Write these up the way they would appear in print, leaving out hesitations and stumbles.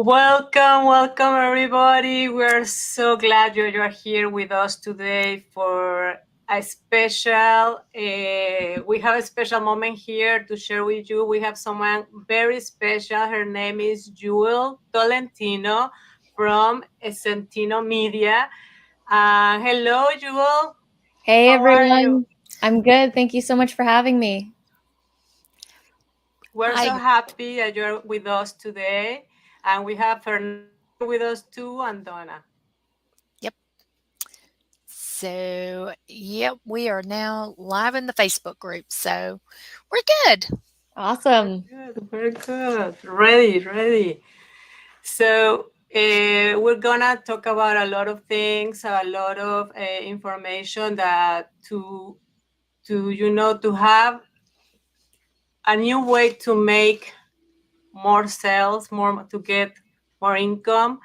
Welcome everybody. We're so glad you're here with us today for a special. We have a special moment here to share with you. We have someone very special. Her name is Jewel Tolentino from Centino Media. Hello, Jewel. Hey How are you? everyone, I'm good. Thank you so much for having me. We're Hi. so happy that you're with us today, and we have Fernanda here with us too, and Donna. Yep. So, we are now live in the Facebook group. So we're good. Awesome. Good, very good. Ready. So we're gonna talk about a lot of things, a lot of information that to to have a new way to make more sales, more to get more income.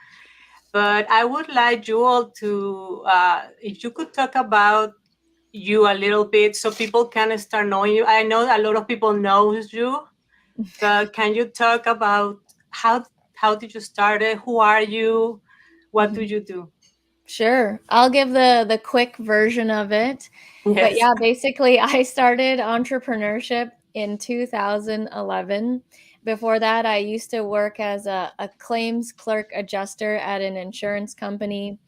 But I would like you all to, if you could talk about you a little bit, so people can start knowing you. I know a lot of people knows you, but can you talk about how how did you start it? Who are you? What do Mhm. you do? Sure. I'll give the quick version of it. But Yes. yeah, basically I started entrepreneurship in 2011. Before that, I used to work as a claims clerk adjuster at an insurance company.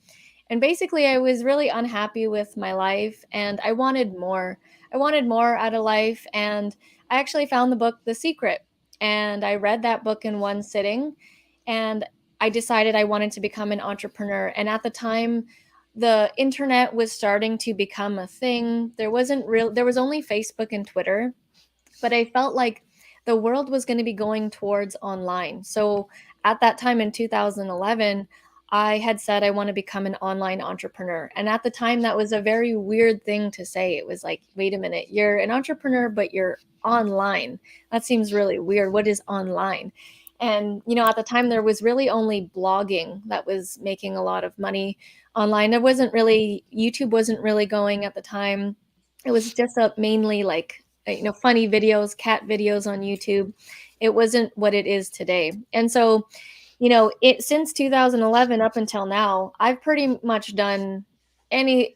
And basically, I was really unhappy with my life and I wanted more. I wanted more out of life. And I actually found the book, The Secret. And I read that book in one sitting. And I decided I wanted to become an entrepreneur. And at the time, the internet was starting to become a thing. There was only Facebook and Twitter, but I felt like the world was going to be going towards online. So at that time in 2011, I had said I want to become an online entrepreneur. And at the time, that was a very weird thing to say. It was like, wait a minute, you're an entrepreneur, but you're online. That seems really weird. What is online? And, at the time, there was really only blogging that was making a lot of money online. YouTube wasn't really going at the time. It was just mainly like funny videos, cat videos on YouTube. It wasn't what it is today. And so, it since 2011 up until now, I've pretty much done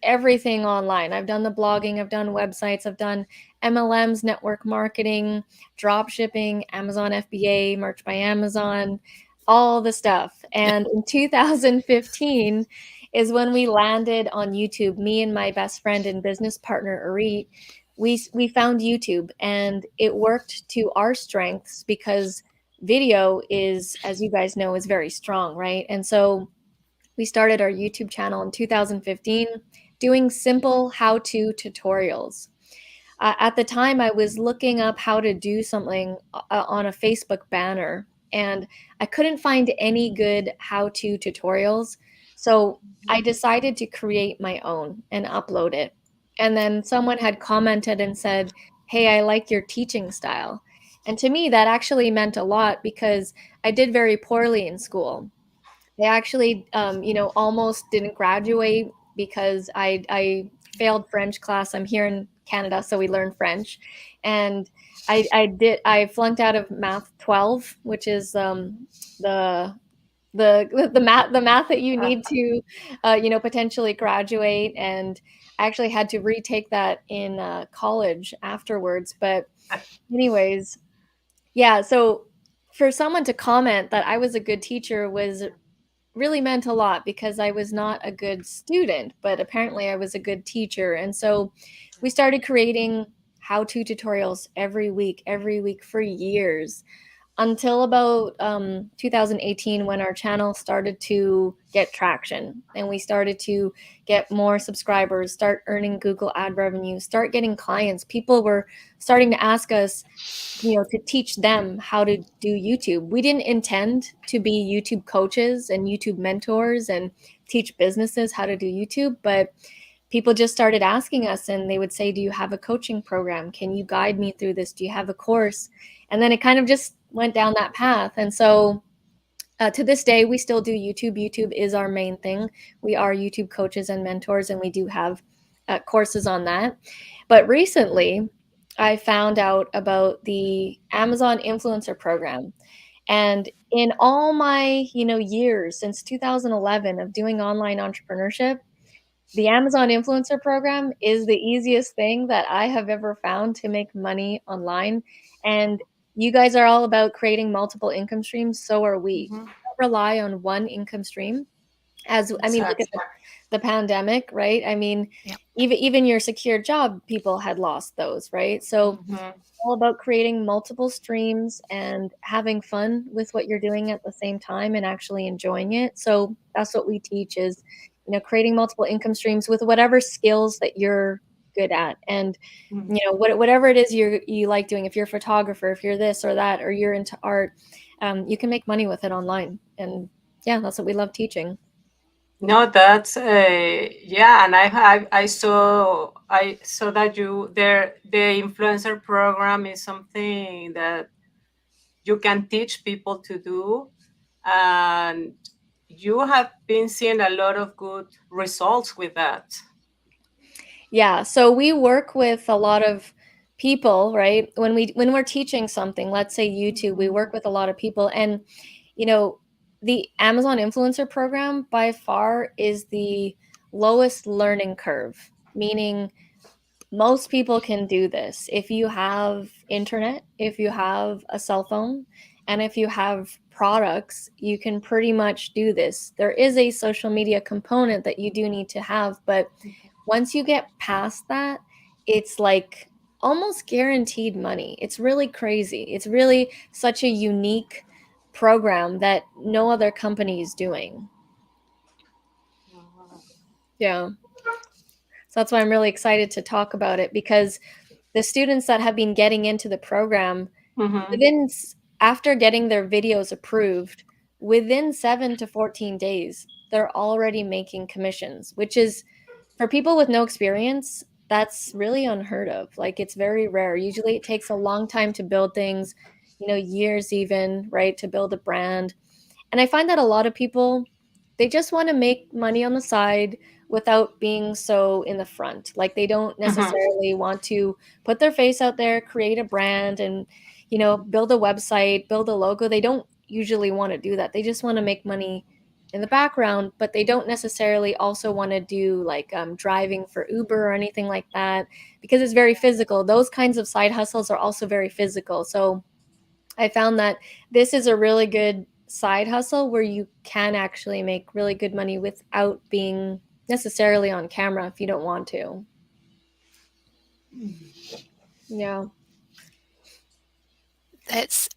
everything online. I've done the blogging, I've done websites, I've done MLMs, network marketing, drop shipping, Amazon FBA, merch by Amazon, all the stuff. And in 2015 is when we landed on YouTube. Me and my best friend and business partner Arit, we found YouTube, and it worked to our strengths because video is, as you guys know, is very strong, right? And so we started our YouTube channel in 2015 doing simple how-to tutorials. At the time, I was looking up how to do something on a Facebook banner, and I couldn't find any good how-to tutorials. So I decided to create my own and upload it. And then someone had commented and said, "Hey, I like your teaching style." And to me, that actually meant a lot because I did very poorly in school. I actually, almost didn't graduate because I failed French class. I'm here in Canada, so we learn French, and I flunked out of Math 12, which is the the math that you need to potentially graduate. And I actually had to retake that in college afterwards. But anyways, yeah. So for someone to comment that I was a good teacher was really meant a lot because I was not a good student, but apparently I was a good teacher. And so we started creating how to tutorials every week for years until about 2018 when our channel started to get traction and we started to get more subscribers, start earning Google ad revenue, start getting clients. People were starting to ask us, to teach them how to do YouTube. We didn't intend to be YouTube coaches and YouTube mentors and teach businesses how to do YouTube, but people just started asking us and they would say, "Do you have a coaching program? Can you guide me through this? Do you have a course?" And then it kind of just went down that path. And so to this day, we still do YouTube. YouTube is our main thing. We are YouTube coaches and mentors, and we do have courses on that. But recently, I found out about the Amazon influencer program. And in all my, years since 2011 of doing online entrepreneurship, the Amazon influencer program is the easiest thing that I have ever found to make money online. And you guys are all about creating multiple income streams. So are we. Mhm. Don't rely on one income stream. Look at Exactly. the pandemic, right? I mean, Yep. even your secure job, people had lost those, right? So Mhm. all about creating multiple streams and having fun with what you're doing at the same time and actually enjoying it. So that's what we teach is, creating multiple income streams with whatever skills that you're good at. And, Mhm. whatever it is you like doing, if you're a photographer, if you're this or that, or you're into art, you can make money with it online. And yeah, that's what we love teaching. No, that's yeah, and I saw that you there the influencer program is something that you can teach people to do, and you have been seeing a lot of good results with that. Yeah, so we work with a lot of people, right? When we're teaching something, let's say YouTube, we Mhm. work with a lot of people, and you know, the Amazon influencer program by far is the lowest learning curve, meaning most people can do this. If you have internet, if you have a cell phone, and if you have products, you can pretty much do this. There is a social media component that you do need to have, but once you get past that, it's like almost guaranteed money. It's really crazy. It's really such a unique program that no other company is doing. Yeah. So that's why I'm really excited to talk about it because the students that have been getting into the program Mhm. within after getting their videos approved, within 7 to 14 days, they're already making commissions, which is for people with no experience, that's really unheard of. Like it's very rare. Usually it takes a long time to build things, years even, right, to build a brand. And I find that a lot of people, they just want to make money on the side without being so in the front. Like they don't Mhm. necessarily want to put their face out there, create a brand and, build a website, build a logo. They don't usually want to do that. They just want to make money in the background, but they don't necessarily also want to do like driving for Uber or anything like that because it's very physical. Those kinds of side hustles are also very physical. So I found that this is a really good side hustle where you can actually make really good money without being necessarily on camera if you don't want to. Yeah. That's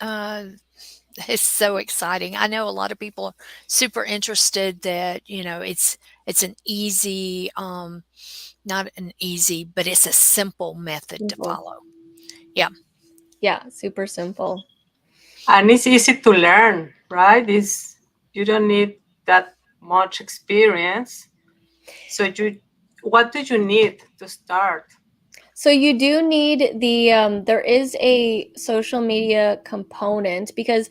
it's so exciting. I know a lot of people are super interested that, it's an easy, not an easy, but it's a simple method to Simple. follow. Yeah. Yeah, super simple. And it's easy to learn, right? It's you don't need that much experience. So what do you need to start? So you do need there is a social media component because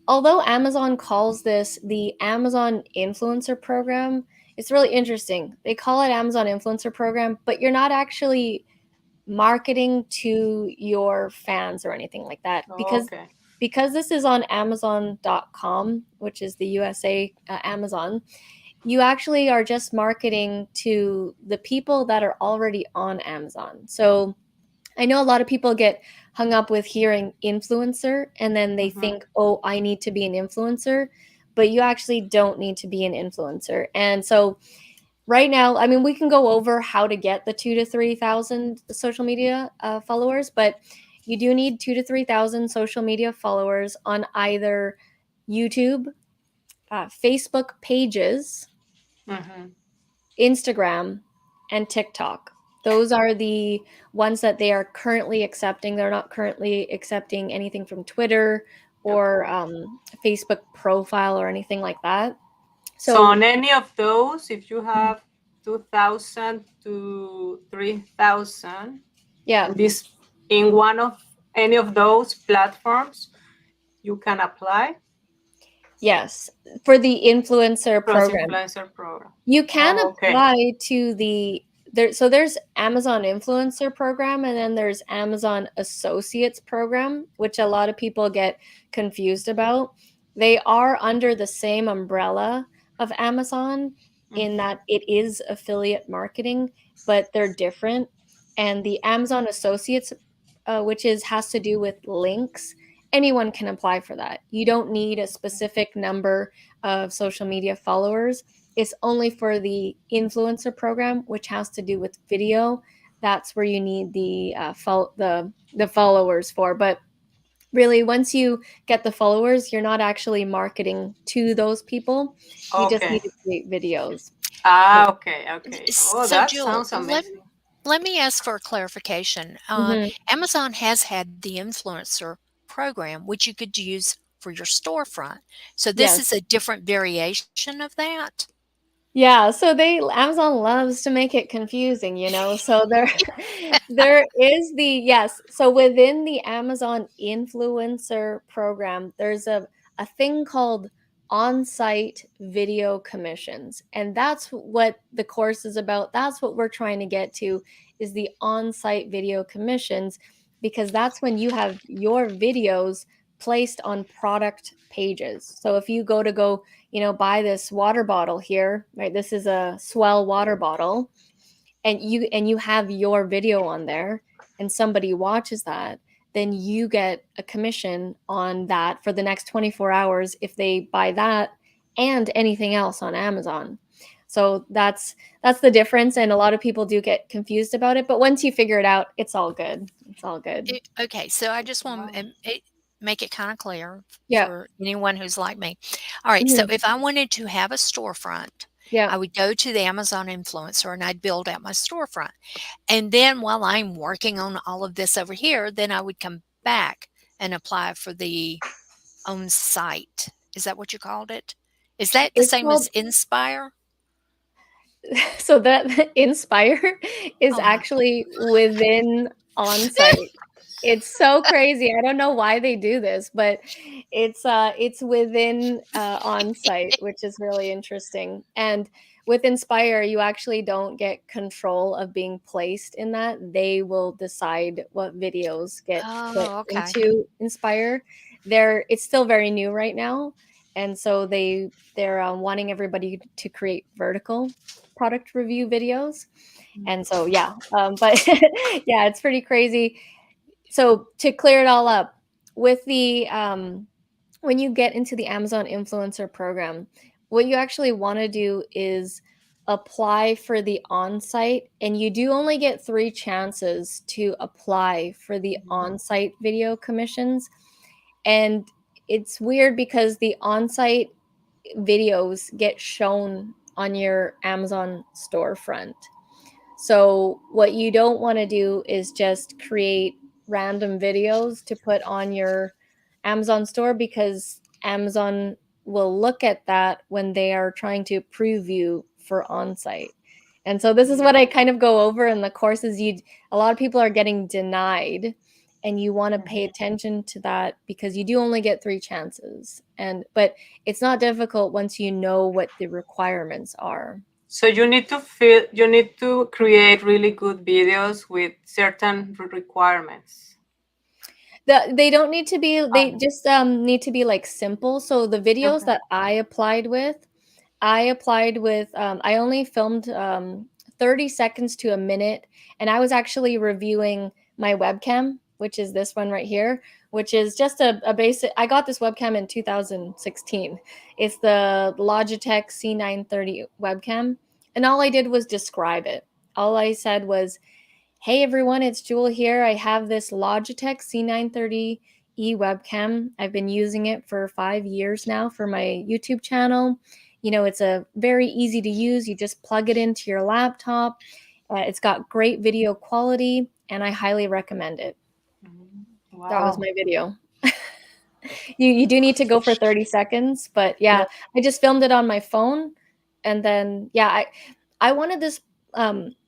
although Amazon calls this the Amazon influencer program, it's really interesting. They call it Amazon influencer program, but you're not actually marketing to your fans or anything like that Okay. because this is on amazon.com, which is the USA Amazon. You actually are just marketing to the people that are already on Amazon. So I know a lot of people get hung up with hearing influencer and then they Mhm. think, oh, I need to be an influencer, but you actually don't need to be an influencer. And so right now, I mean, we can go over how to get the 2 to 3 thousand social media followers, but you do need 2 to 3 thousand social media followers on either YouTube, Facebook pages, Mhm. Instagram, and TikTok. Those are the ones that they are currently accepting. They're not currently accepting anything from Twitter or Okay. Facebook profile or anything like that. So So, on any of those, if you have 2,000 to 3,000, yeah, and this in one of any of those platforms, you can apply yes, for the influencer cross program. influencer program. You can Oh, okay. apply to there's Amazon influencer program and then there's Amazon associates program, which a lot of people get confused about. They are under the same umbrella of Amazon in Mhm. that it is affiliate marketing, but they're different. And the Amazon Associates, which is has to do with links, anyone can apply for that. You don't need a specific number of social media followers. It's only for the influencer program, which has to do with video. That's where you need the followers for. But really, once you get the followers, you're not actually marketing to those people. You just need Okay. to create videos. Ah, okay, okay. Oh, So, that Jill, sounds amazing. let me ask for a clarification. Mhm. Amazon has had the influencer program, which you could use for your storefront. So this is Yes. a different variation of that? Yeah, so they Amazon loves to make it confusing, you know. So there there is the yes. So within the Amazon influencer program, there's a thing called on-site video commissions. And that's what the course is about. That's what we're trying to get to is the on-site video commissions because that's when you have your videos placed on product pages. So if you go buy this water bottle here, right? This is a Swell water bottle, and you have your video on there, and somebody watches that, then you get a commission on that for the next 24 hours if they buy that and anything else on Amazon. So that's the difference, and a lot of people do get confused about it, but once you figure it out, it's all good. It's all good. Okay, so I just want Wow. to make it kind of clear Yeah. for anyone who's like me. All right, so Mhm. if I wanted to have a storefront, Yeah. I would go to the Amazon influencer and I'd build out my storefront. And then while I'm working on all of this over here, then I would come back and apply for the own site. Is that what you called it? Is that the It's same as called Inspire? so that Inspire is Oh my. actually within on-site. It's so crazy. I don't know why they do this, but it's within on-site, which is really interesting. And with Inspire, you actually don't get control of being placed in that. They will decide what videos get put Oh, okay. into Inspire. It's still very new right now, and so they're wanting everybody to create vertical product review videos. And so yeah, but yeah, it's pretty crazy. So to clear it all up, with the when you get into the Amazon influencer program, what you actually want to do is apply for the on-site, and you do only get 3 chances to apply for the on-site video commissions. And it's weird because the on-site videos get shown on your Amazon storefront. So, what you don't want to do is just create random videos to put on your Amazon store because Amazon will look at that when they are trying to approve you for on site. And so, this is what I kind of go over in the courses. A lot of people are getting denied, and you want to pay attention to that because you do only get 3 chances. But it's not difficult once you know what the requirements are. So you need to create really good videos with certain requirements. They don't need to be they Oh, just need to be like simple. So the videos okay. that I applied with I only filmed 30 seconds to a minute, and I was actually reviewing my webcam, which is this one right here, which is just a basic. I got this webcam in 2016. It's the Logitech C930 webcam, and all I did was describe it. All I said was, hey everyone, it's Jewel here. I have this Logitech C930E webcam. I've been using it for 5 years now for my YouTube channel. It's a very easy to use. You just plug it into your laptop. It's got great video quality, and I highly recommend it. Mhm. That was Wow. my video. You do need to go for 30 seconds, but Yeah. yeah, I just filmed it on my phone, and then yeah, I wanted this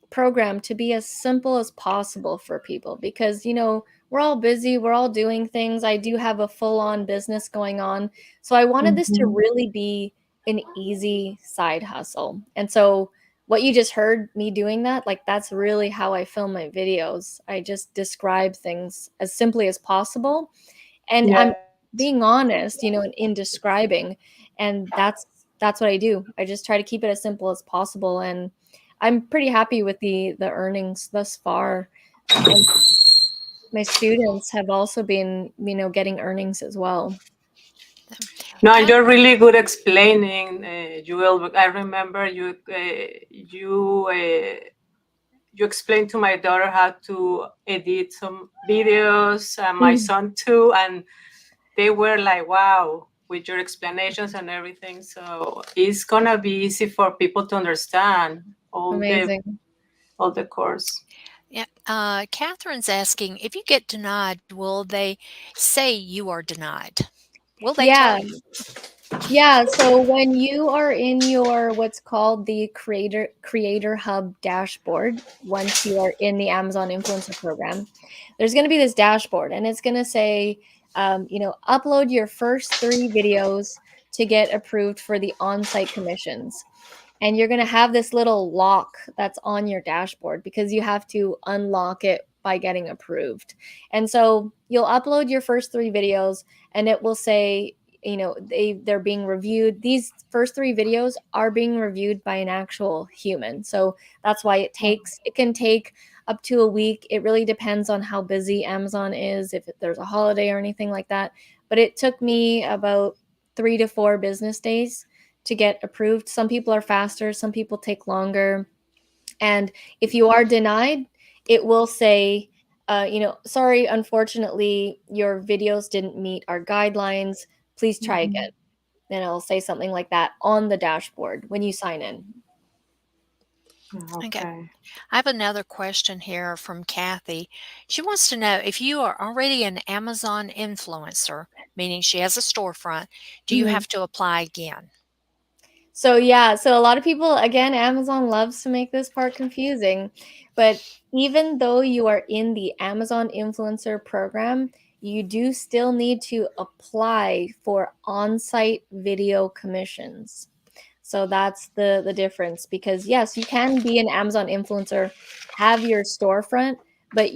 program to be as simple as possible for people because we're all busy, we're all doing things. I do have a full-on business going on, so I wanted this to Mhm. really be an easy side hustle. And so what you just heard me doing that, like that's really how I film my videos. I just describe things as simply as possible, and Yeah. being honest, in describing. And that's what I do. I just try to keep it as simple as possible, and I'm pretty happy with the earnings thus far. And my students have also been, getting earnings as well. No, and Kath, you're really good explaining, Jewel. But I remember you explained to my daughter how to edit some videos, and my Mm, son too, and they were like, "Wow!" with your explanations and everything. So it's gonna be easy for people to understand all the amazing. all the course. yeah, Catherine's asking, if you get denied, will they say you are denied? Will they tell Yeah. you? Yeah, so when you are in your what's called the Creator Hub dashboard, once you are in the Amazon Influencer Program, there's going to be this dashboard, and it's going to say, upload your first 3 videos to get approved for the on-site commissions. And you're going to have this little lock that's on your dashboard because you have to unlock it by getting approved. And so you'll upload your first 3 videos, and it will say, they're being reviewed. These first 3 videos are being reviewed by an actual human. So that's why it can take up to a week. It really depends on how busy Amazon is, if there's a holiday or anything like that. But it took me about 3 to 4 business days to get approved. Some people are faster, some people take longer. And if you are denied, it will say, sorry, unfortunately, your videos didn't meet our guidelines. Please try again. Mhm. And it'll say something like that on the dashboard when you sign in. Okay. Okay. I have another question here from Kathy. She wants to know if you are already an Amazon influencer, meaning she has a storefront, do you Mhm. have to apply again? So yeah, so a lot of people, again, Amazon loves to make this part confusing, but even though you are in the Amazon influencer program, you do still need to apply for on-site video commissions. So that's the difference, because yes, you can be an Amazon influencer, have your storefront, but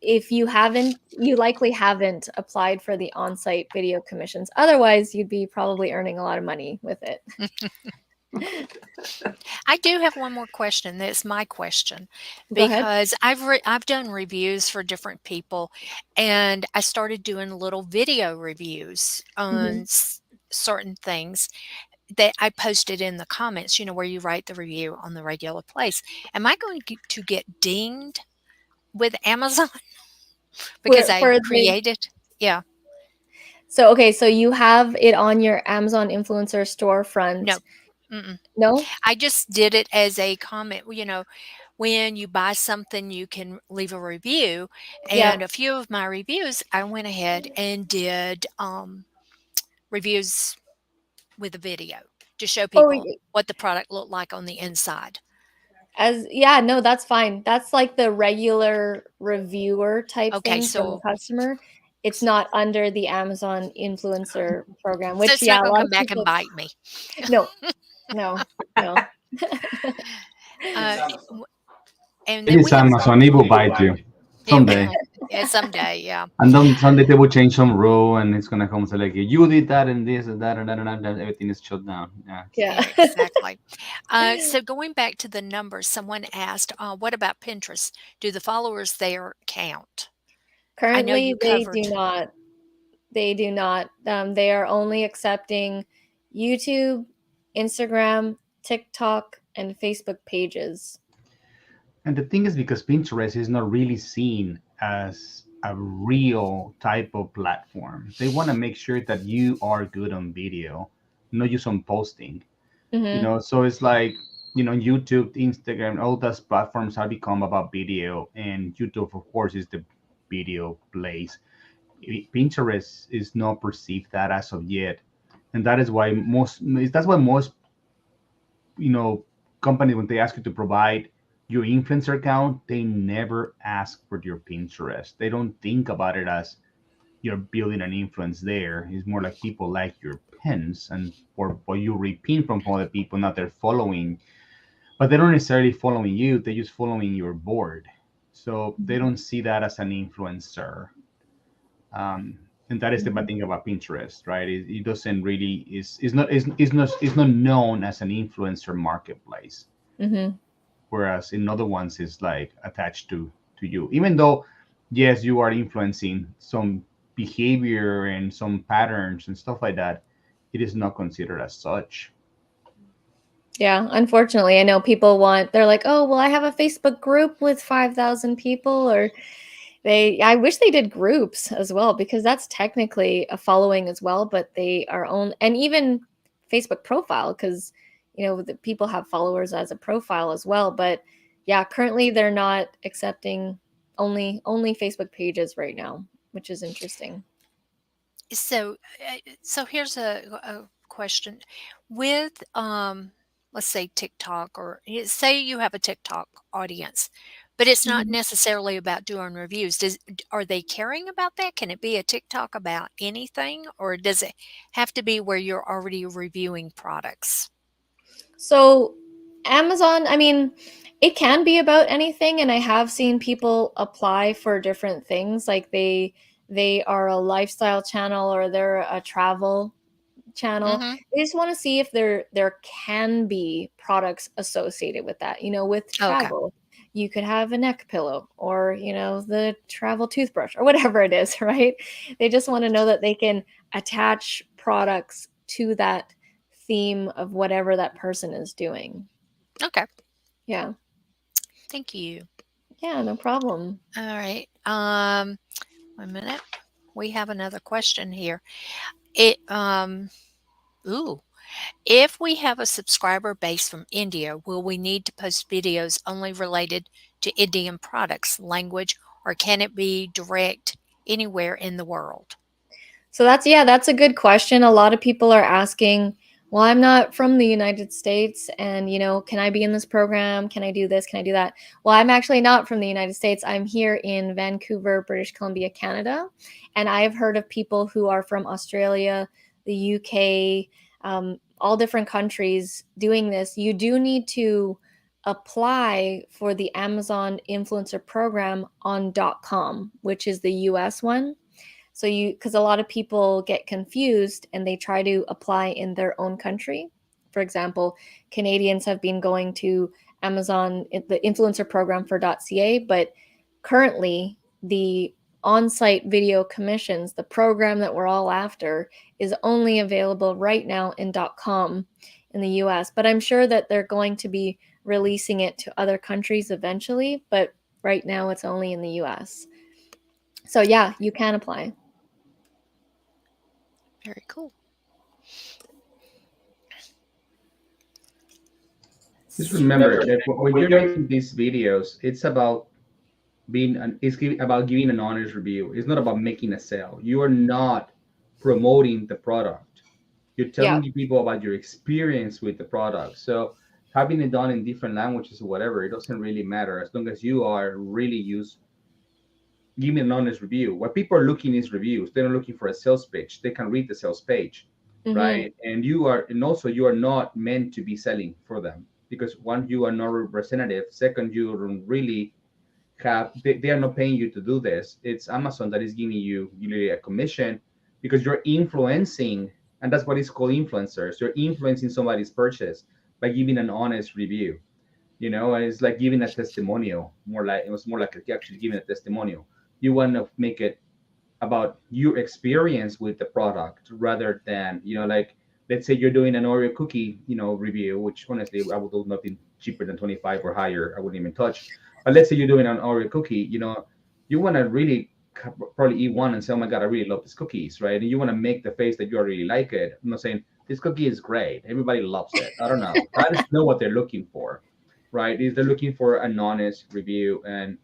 if you haven't, you likely haven't applied for the on-site video commissions. Otherwise, you'd be probably earning a lot of money with it. I do have one more question. That's my question Go ahead. because I've done reviews for different people, and I started doing little video reviews on Mhm. certain things that I posted in the comments. Where you write the review on the regular place. Am I going to get dinged with Amazon because I For the created? Yeah. So okay, so you have it on your Amazon influencer No. storefront. Mm-mm. No? I just did it as a comment. When you buy something, you can leave a review. Yeah. And a few of my reviews, I went ahead and did reviews with a video to show Oh, people what the product looked like on the inside. yeah, no, that's fine. That's like the regular reviewer type Okay, thing from a so customer. It's not under the Amazon influencer program, so which, it's yeah, not a going to lot come of back and people. bite me. No, no, no. Uh, w- and It then is we have Amazon. It will bite you it someday. will. Yeah, someday. Yeah. And then someday they will change some rule, and it's gonna come and say like, you did that and this and that and that and that. And everything is shut down. Yeah. Yeah. Yeah, exactly. So going back to the numbers, someone asked, what about Pinterest? Do the followers there count? I know Currently, you they do covered. not. They do not. They are only accepting YouTube, Instagram, TikTok, and Facebook pages. And the thing is, because Pinterest is not really seen as a real type of platform, they want to make sure that you are good on video, not just on posting. Hmm. So it's like, YouTube, Instagram, all those platforms have become about video, and YouTube, of course, is the video place. Pinterest is not perceived that as of yet, and that's why most you know companies, when they ask you to provide your influencer account, they never ask for your Pinterest. They don't think about it as you're building an influence there. It's more like people like your pins and or what you repin from other people. Not they're following, but they're not necessarily following you. They're just following your board. So they don't see that as an influencer. Um, And that is the bad Mhm. thing about Pinterest, right? It doesn't really is not known as an influencer marketplace, Mhm. whereas in other ones it's like attached to you. Even though, yes, you are influencing some behavior and some patterns and stuff like that, it is not considered as such. Yeah, unfortunately, I know people want they're like, "Oh, well, I have a Facebook group with 5,000 people," or I wish they did groups as well because that's technically a following as well, but they are own and even Facebook profile because the people have followers as a profile as well, but yeah, currently they're not accepting only Facebook pages right now, which is interesting. So, so here's a question. With, let's say TikTok, or say you have a TikTok audience, but it's not Mhm. necessarily about doing reviews. Are they caring about that? Can it be a TikTok about anything, or does it have to be where you're already reviewing products? So, Amazon, I mean, it can be about anything, and I have seen people apply for different things. Like they are a lifestyle channel or they're a travel channel. Mhm. They just want to see if there can be products associated with that. With Okay. travel, you could have a neck pillow or, the travel toothbrush or whatever it is, right? They just want to know that they can attach products to that theme of whatever that person is doing. Okay. Yeah. Thank you. Yeah, no problem. All right. 1 minute. We have another question here. It ooh, if we have a subscriber base from India, will we need to post videos only related to Indian products, language, or can it be direct anywhere in the world? So that's a good question. A lot of people are asking, well, I'm not from the United States and can I be in this program? Can I do this? Can I do that? Well, I'm actually not from the United States. I'm here in Vancouver, British Columbia, Canada, and I've heard of people who are from Australia, the UK, all different countries doing this. You do need to apply for the Amazon influencer program on .com, which is the US one. So because a lot of people get confused and they try to apply in their own country. For example, Canadians have been going to Amazon, the influencer program for .ca, but currently the on-site video commissions, the program that we're all after, is only available right now in .com in the US. But I'm sure that they're going to be releasing it to other countries eventually, but right now it's only in the US. So yeah, you can apply. Very cool. Just remember that when you're making these videos, it's about about giving an honest review. It's not about making a sale. You are not promoting the product. You're Yeah. telling people about your experience with the product. So having it done in different languages or whatever, it doesn't really matter as long as you are really use giving an honest review. What people are looking is reviews. They're not looking for a sales pitch. They can read the sales page, Mhm. right? And also you are not meant to be selling for them because one, you are not representative. Second, you don't really they are not paying you to do this. It's Amazon that is giving you usually a commission because you're influencing, and that's what it's called, influencers. You're influencing somebody's purchase by giving an honest review. And it's like giving a testimonial. It was more like actually giving a testimonial. You want to make it about your experience with the product rather than like, let's say you're doing an Oreo cookie review, which honestly I would do nothing cheaper than 25 or higher. I wouldn't even touch. But let's say you're doing an Oreo cookie, you want to really probably eat one and say, oh my god, I really love these cookies, right? And you want to make the face that you really like it. I'm not saying this cookie is great, everybody loves it. I don't know. That is not what they're looking for, right? Is they're looking for an honest review. And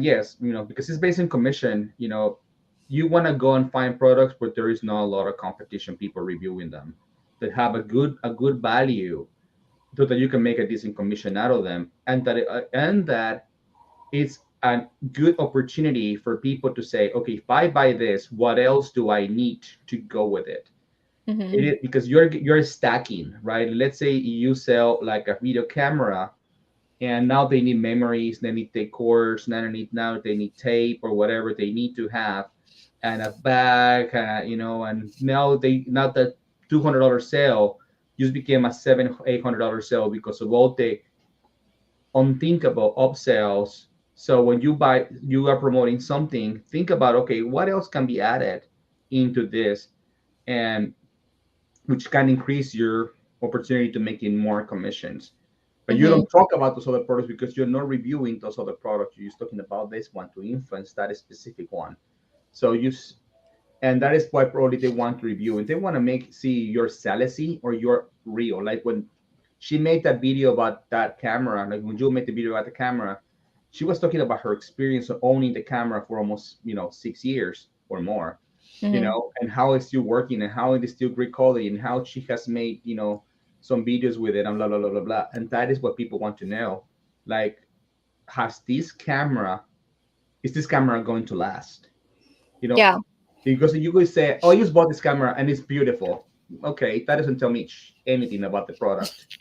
yes, because it's based on commission, you want to go and find products where there is not a lot of competition, people reviewing them, that have a good value, so that you can make a decent commission out of them, and that it's a good opportunity for people to say, okay, if I buy this, what else do I need to go with it? It Mhm. is because you're stacking, right? Let's say you sell like a video camera, and now they need memories, they need decors, now they need tape or whatever they need to have, and a bag, and now that $200 sale just became a $700-800 sale because of all the unthinkable upsells. So when you are promoting something, think about, okay, what else can be added into this, and which can increase your opportunity to making more commissions. But you Mm-hmm. don't talk about those other products because you're not reviewing those other products. You're just talking about this one to influence that specific one. So and that is why probably they want to review and they want to see your salacy or your real. Like when she made that video about that camera, like when Jill made the video about the camera, she was talking about her experience of owning the camera for almost 6 years or more, Mm-hmm. and how it's still working and how it is still great quality and how she has made some videos with it and blah blah blah blah blah. And that is what people want to know. Like, has this camera is this camera going to last? You know, Yeah. because you could say, "Oh, I just bought this camera and it's beautiful." Okay, that doesn't tell me anything about the product,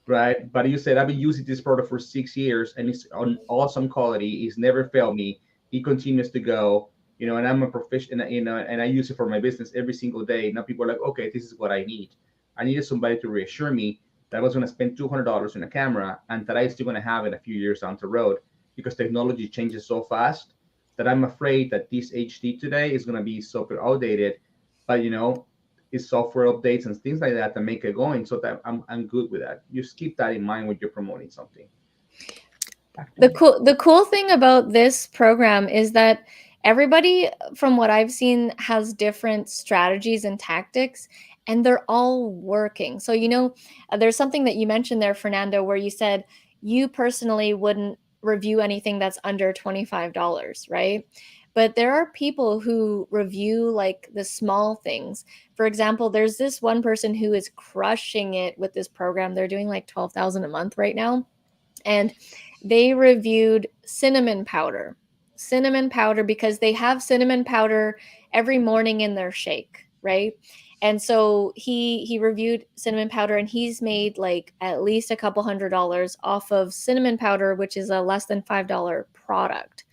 right? But you said, "I've been using this product for 6 years and it's on awesome quality. It's never failed me. It continues to go." And I'm a professional, and I use it for my business every single day. Now people are like, "Okay, this is what I need. I needed somebody to reassure me that I was going to spend $200 on a camera and that I'm still going to have it a few years down the road because technology changes so fast that I'm afraid that this HD today is going to be super outdated, but it's software updates and things like that make it going. So that I'm good with that. Just keep that in mind when you're promoting something. Back to you. The cool thing about this program is that everybody, from what I've seen, has different strategies and tactics, and they're all working. So there's something that you mentioned there, Fernando, where you said you personally wouldn't review anything that's under $25, right? But there are people who review like the small things. For example, there's this one person who is crushing it with this program. They're doing like 12,000 a month right now, and they reviewed cinnamon powder. Cinnamon powder, because they have cinnamon powder every morning in their shake, right? And so he reviewed cinnamon powder, and he's made like at least a couple $100 off of cinnamon powder, which is a less than $5 product.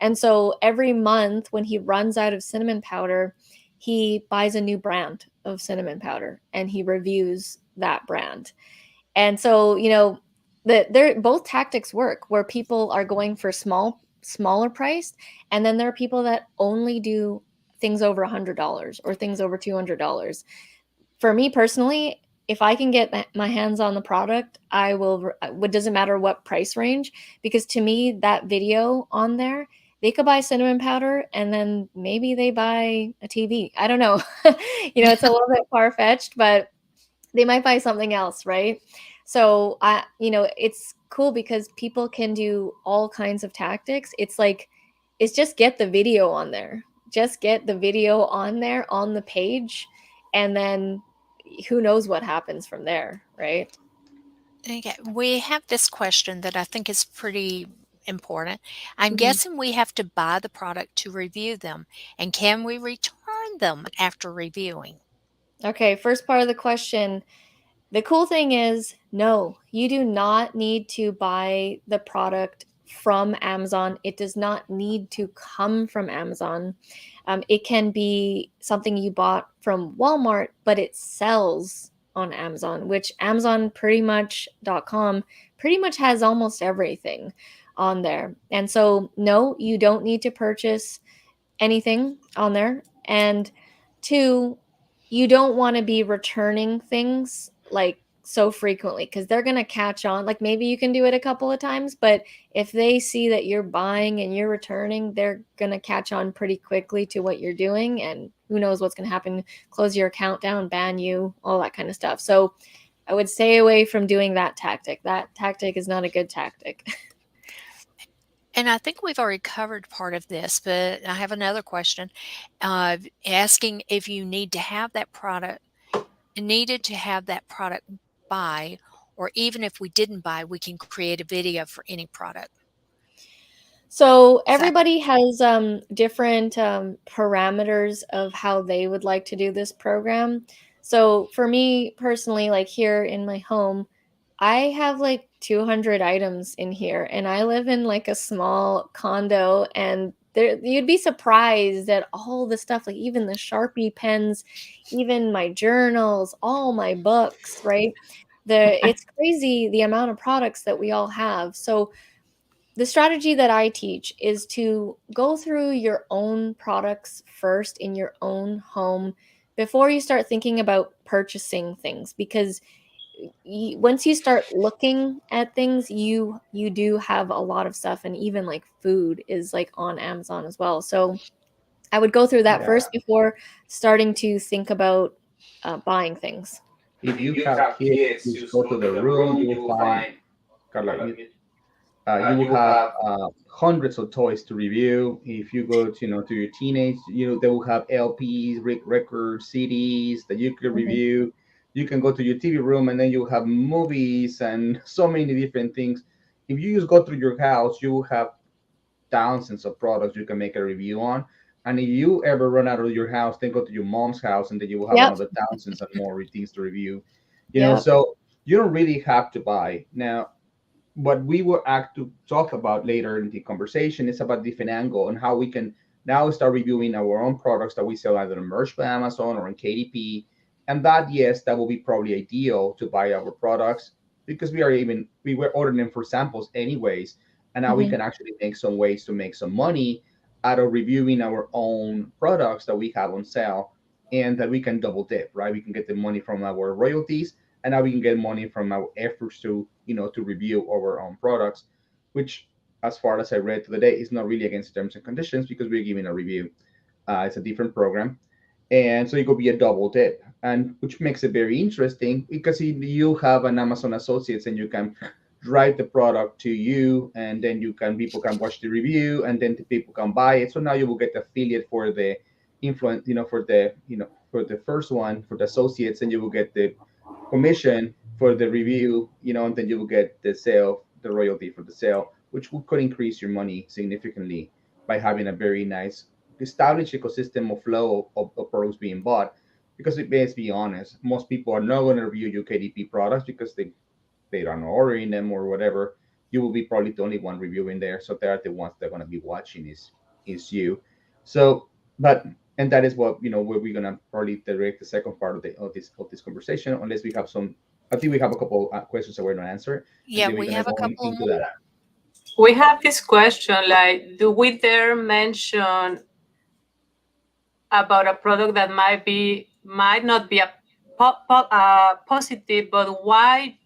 And so every month when he runs out of cinnamon powder, he buys a new brand of cinnamon powder and he reviews that brand. And so, they're both tactics work, where people are going for smaller priced, and then there are people that only do things over $100 or things over $200. For me personally, if I can get my hands on the product, I will. It doesn't matter what price range, because to me, that video on there, they could buy cinnamon powder and then maybe they buy a TV. I don't know. It's a little bit far fetched, but they might buy something else, right? So it's cool because people can do all kinds of tactics. It's just get the video on there. Just get the video on there on the page, and then who knows what happens from there, right? Okay, we have this question that I think is pretty important. I'm Mhm. guessing we have to buy the product to review them, and can we return them after reviewing? Okay, first part of the question. The cool thing is, no, you do not need to buy the product from Amazon. It does not need to come from Amazon. It can be something you bought from Walmart, but it sells on Amazon, which Amazon pretty much.com pretty much has almost everything on there. And so, no, you don't need to purchase anything on there. And two, you don't want to be returning things like so frequently, because they're going to catch on. Like, maybe you can do it a couple of times, but if they see that you're buying and you're returning, they're going to catch on pretty quickly to what you're doing. And who knows what's going to happen, close your account down, ban you, all that kind of stuff. So I would stay away from doing that tactic. That tactic is not a good tactic. And I think we've already covered part of this, but I have another question, asking if you needed to have that product buy, or even if we didn't buy, we can create a video for any product. So Is that everybody has different parameters of how they would like to do this program. So for me personally, like here in my home, I have like 200 items in here, and I live in like a small condo, and there, you'd be surprised at all the stuff, like even the Sharpie pens, even my journals, all my books, right? It's crazy the amount of products that we all have. So the strategy that I teach is to go through your own products first in your own home before you start thinking about purchasing things, because once you start looking at things, you do have a lot of stuff, and even like food is like on Amazon as well. So I would go through that Yeah. first before starting to think about buying things. If you have kids, you just go to the room, you will find, Carla, you will have hundreds of toys to review. If you go to, to your teenage, they will have LPs, records, CDs that you could Mhm. review. You can go to your TV room and then you have movies and so many different things. If you just go through your house, you will have thousands of products you can make a review on. And if you ever run out of your house, then go to your mom's house and then you will have Yep. another thousands and more things to review. Yep. So you don't really have to buy. Now, what we will act to talk about later in the conversation is about different angle and how we can now start reviewing our own products that we sell either on Merch by Amazon or on KDP. And that, yes, that will be probably ideal to buy our products because we were ordering them for samples anyways. And now we Mhm. can actually make some ways to make some money out of reviewing our own products that we have on sale, and that we can double dip, right? We can get the money from our royalties, and now we can get money from our efforts to to review our own products, which, as far as I read today, is not really against terms and conditions because we're giving a review. It's a different program, and so it could be a double dip, and which makes it very interesting because you have an Amazon Associates and you can write the product to you, and then people can watch the review, and then the people can buy it. So now you will get the affiliate for the influence, for the first one for the associates, and you will get the commission for the review, and then you will get the sale, the royalty for the sale, which could increase your money significantly by having a very nice established ecosystem of flow of products being bought. Because let's be honest, most people are not going to review your KDP products because they don't know ordering them or whatever. You will be probably the only one reviewing there, so they're the ones that are going to be watching is you. So, but and that is what where we're gonna probably direct the second part of this conversation, unless we have some. I think we have a couple questions that we're gonna answer, and Yeah, then we're we gonna have a go couple of into more. that. We have this question like, do we dare mention about a product that might not be a positive, but why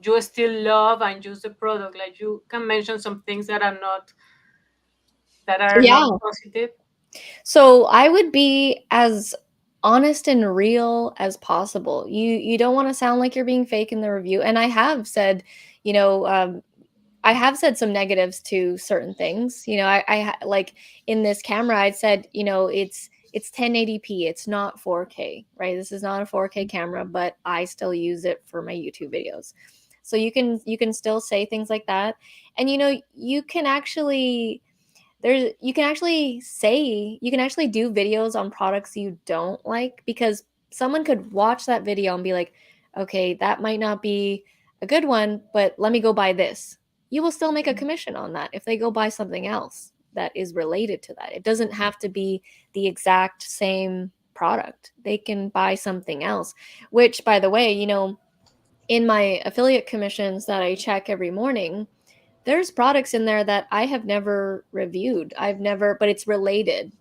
you still love and use the product? Like you can mention some things that are not Yeah. positive. So I would be as honest and real as possible. You don't want to sound like you're being fake in the review. And I have said, you know, I have said some negatives to certain things. Like in this camera, I said, it's 1080p. It's not 4K, right? This is not a 4K camera, but I still use it for my YouTube videos. So you can still say things like that, and you can actually do videos on products you don't like, because someone could watch that video and be like, okay, that might not be a good one, but let me go buy this. You will still make a commission on that if they go buy something else that is related to that. It doesn't have to be the exact same product. They can buy something else, which, by the way, in my affiliate commissions that I check every morning, there's products in there that I have never reviewed. But it's related.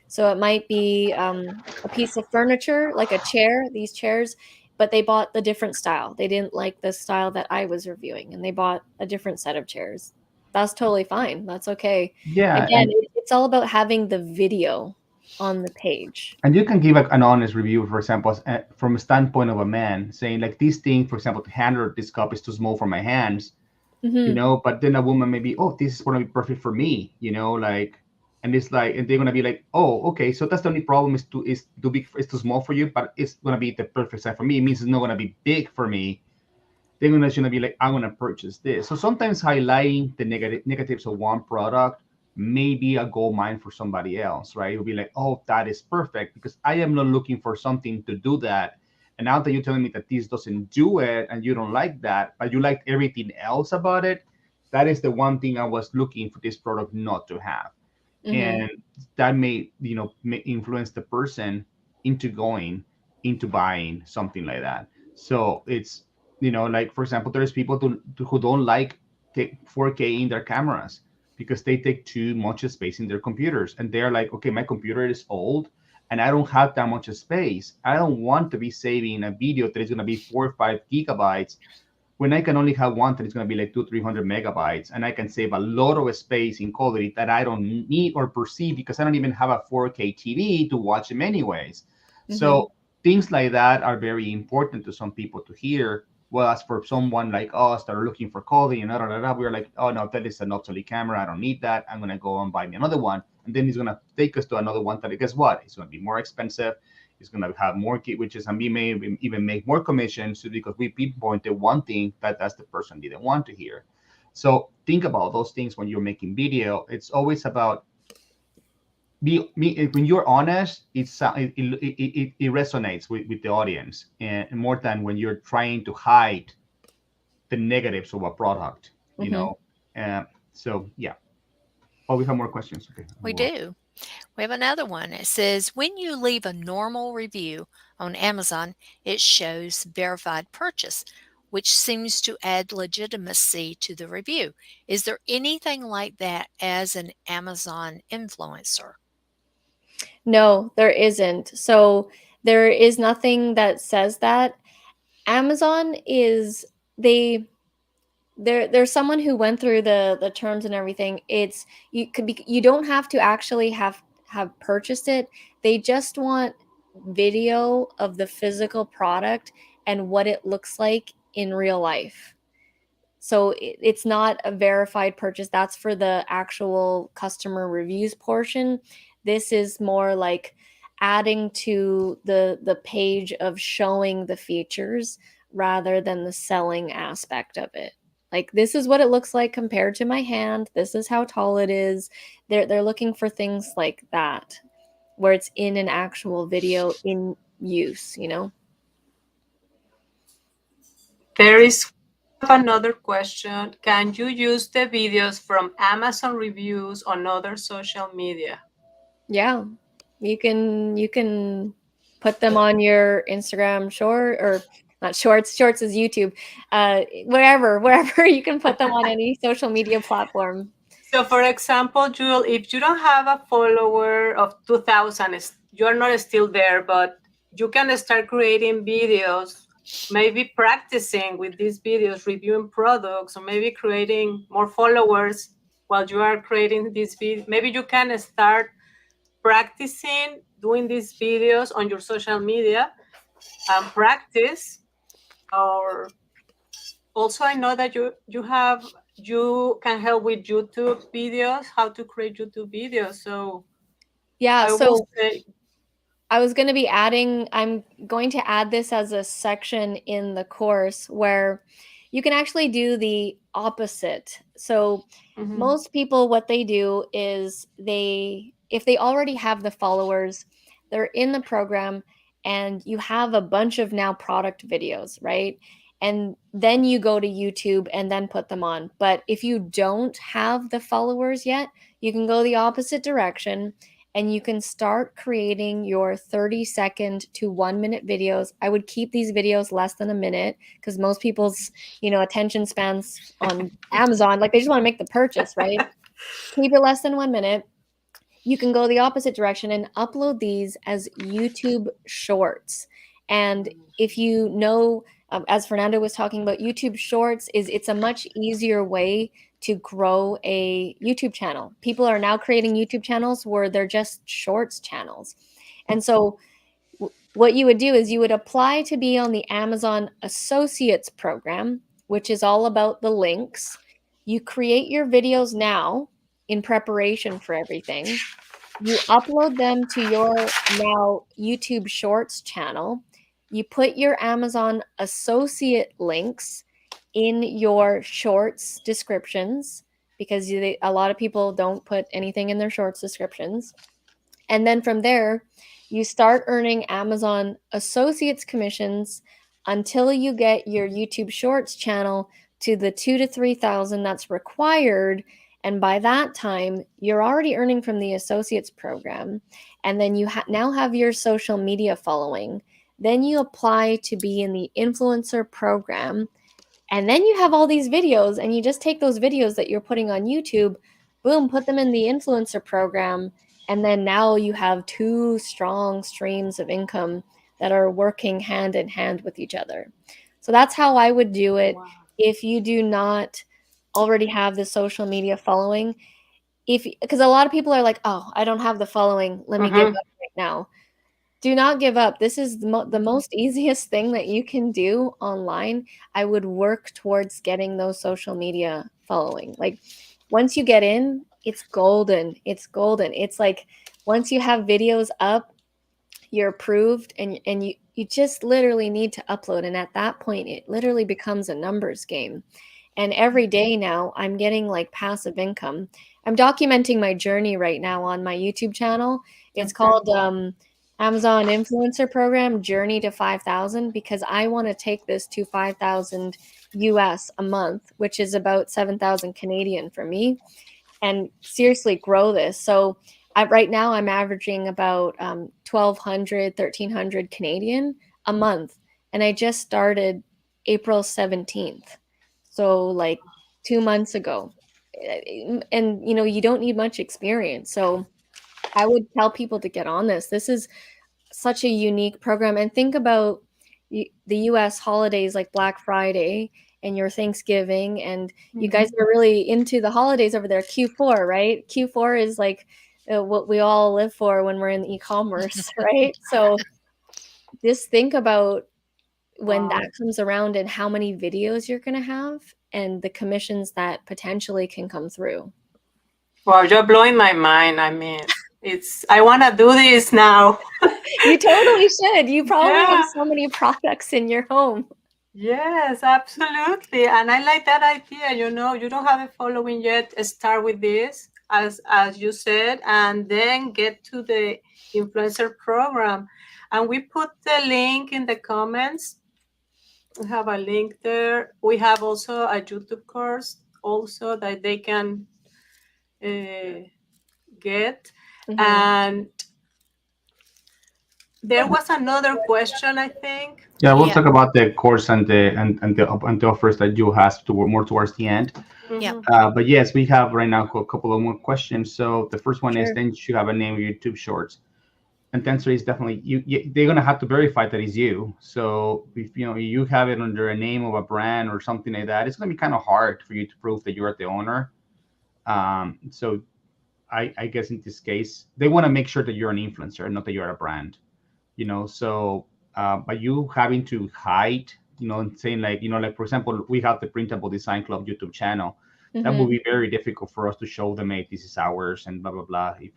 So it might be a piece of furniture, like a chair, these chairs, but they bought the different style. They didn't like the style that I was reviewing, and they bought a different set of chairs. That's totally fine. That's okay. Yeah, Again, it's all about having the video on the page. and you can give an honest review, for example, from a standpoint of a man, saying like this thing, for example, the handle of this cup is too small for my hands, Hmm. but then a woman may be, oh, this is going to be perfect for me, like, and it's like, and they're going to be like, oh, okay, so that's the only problem is too big, it's too small for you, but it's going to be the perfect size for me. It means it's not going to be big for me. They're gonna be like, I'm gonna purchase this. So sometimes highlighting the negatives of one product may be a gold mine for somebody else, right? It'll be like, oh, that is perfect because I am not looking for something to do that. And now that you're telling me that this doesn't do it and you don't like that, but you like everything else about it, that is the one thing I was looking for this product not to have. Mm-hmm. and that may influence the person into going into buying something like that. So it's, like for example, there's people who don't like take 4K in their cameras because they take too much space in their computers, and they're like, okay, my computer is old and I don't have that much space. I don't want to be saving a video that is going to be 4 or 5 gigabytes when I can only have one that is going to be like 200 or 300 megabytes, and I can save a lot of space in quality that I don't need or perceive because I don't even have a 4K TV to watch them anyways. Mm-hmm. So things like that are very important to some people to hear. Well, as for someone like us that are looking for quality and we're like, oh no, that is an obsolete camera. I don't need that. I'm gonna go and buy me another one, and then he's gonna take us to another one that, guess what? It's gonna be more expensive. It's going to have more which and we may even make more commissions because we pinpointed one thing that that's the person didn't want to hear. So think about those things when you're making video. It's always about when you're honest. It resonates with the audience, and more than when you're trying to hide the negatives of a product. You Mm-hmm. know. So yeah. Oh, we have more questions. Okay. We do. We have another one. It says, when you leave a normal review on Amazon, it shows verified purchase, which seems to add legitimacy to the review. Is there anything like that as an Amazon influencer? No, there isn't. So there is nothing that says that. Amazon is they there's someone who went through the terms and everything. It's you don't have to actually have purchased it. They just want video of the physical product and what it looks like in real life. So it's not a verified purchase. That's for the actual customer reviews portion. This is more like adding to the page of showing the features rather than the selling aspect of it. Like, this is what it looks like compared to my hand. This is how tall it is. They're looking for things like that, where it's in an actual video in use, you know? There is another question. Can you use the videos from Amazon reviews on other social media? Yeah. You can put them on your Instagram short, or not shorts. Shorts is YouTube. Wherever you can put them on any social media platform. So, for example, Jewel, if you don't have a follower of 2,000, you're not still there, but you can start creating videos, maybe practicing with these videos, reviewing products, or maybe creating more followers while you are creating these videos. Maybe you can start practicing doing these videos on your social media and practice. Or also, I know that you can help with YouTube videos, how to create YouTube videos. So Yeah, I will so say, I'm going to add this as a section in the course where you can actually do the opposite. So mhm. most people, what they do is if they already have the followers, they're in the program, and you have a bunch of now product videos, right? And then you go to YouTube and then put them on. But if you don't have the followers yet, you can go the opposite direction, and you can start creating your 30-second to 1 minute videos. I would keep these videos less than a minute, because most people's, attention spans on Amazon, like, they just want to make the purchase, right? Keep it less than 1 minute. You can go the opposite direction and upload these as YouTube shorts. And if you know, as Fernando was talking about, YouTube shorts it's a much easier way to grow a YouTube channel. People are now creating YouTube channels where they're just shorts channels. And so what you would do is you would apply to be on the Amazon Associates program, which is all about the links. You create your videos now in preparation for everything. You upload them to your now YouTube Shorts channel. You put your Amazon associate links in your shorts descriptions, because a lot of people don't put anything in their shorts descriptions. And then from there, you start earning Amazon associates commissions until you get your YouTube Shorts channel to the 2 to 3,000 that's required. And by that time, you're already earning from the associates program. And then you now have your social media following. Then you apply to be in the influencer program. And then you have all these videos, and you just take those videos that you're putting on YouTube, boom, put them in the influencer program. And then now you have two strong streams of income that are working hand in hand with each other. So that's how I would do it Wow. if you do not already have the social media following. If because a lot of people are like, "Oh, I don't have the following. Let me give Mm-hmm. up right now." Do not give up. This is the most easiest thing that you can do online. I would work towards getting those social media following. Like once you get in, it's golden. It's golden. It's like once you have videos up, you're approved, and you just literally need to upload, and at that point it literally becomes a numbers game. And every day now I'm getting like passive income. I'm documenting my journey right now on my YouTube channel. It's Okay. called Amazon Influencer Program Journey to 5,000, because I want to take this to 5,000 US a month, which is about 7,000 Canadian for me, and seriously grow this. So right now I'm averaging about 1,200, 1,300 Canadian a month. And I just started April 17th. So like 2 months ago. And you don't need much experience. So I would tell people to get on this. This is such a unique program. And think about the US holidays like Black Friday and your Thanksgiving. And you guys Mm-hmm. are really into the holidays over there. Q4, right? Q4 is like what we all live for when we're in e-commerce, right? So just think about when Wow. that comes around and how many videos you're going to have and the commissions that potentially can come through. Wow, you're blowing my mind. I mean, I want to do this now. You totally should. You probably have Yeah. so many products in your home. Yes, absolutely. And I like that idea. You don't have a following yet. Start with this, as you said, and then get to the influencer program. And we put the link in the comments. We have a link there. We have also a YouTube course also that they can get. Mhm. And there was another question, I think. Yeah, we'll Yeah. talk about the course and the offers that you have to more towards the end. Yep. Mm-hmm. But yes, we have right now a couple of more questions. So the first one is, Sure. then you should have a name of YouTube Shorts. And the answer is definitely they're gonna have to verify that it's you. So if you have it under a name of a brand or something like that, it's gonna be kind of hard for you to prove that you're the owner. So I guess in this case, they want to make sure that you're an influencer, not that you're a brand. So by you having to hide, and saying like, like for example, we have the Printable Design Club YouTube channel. That would Mhm. be very difficult for us to show them, hey, this is ours and blah blah blah. If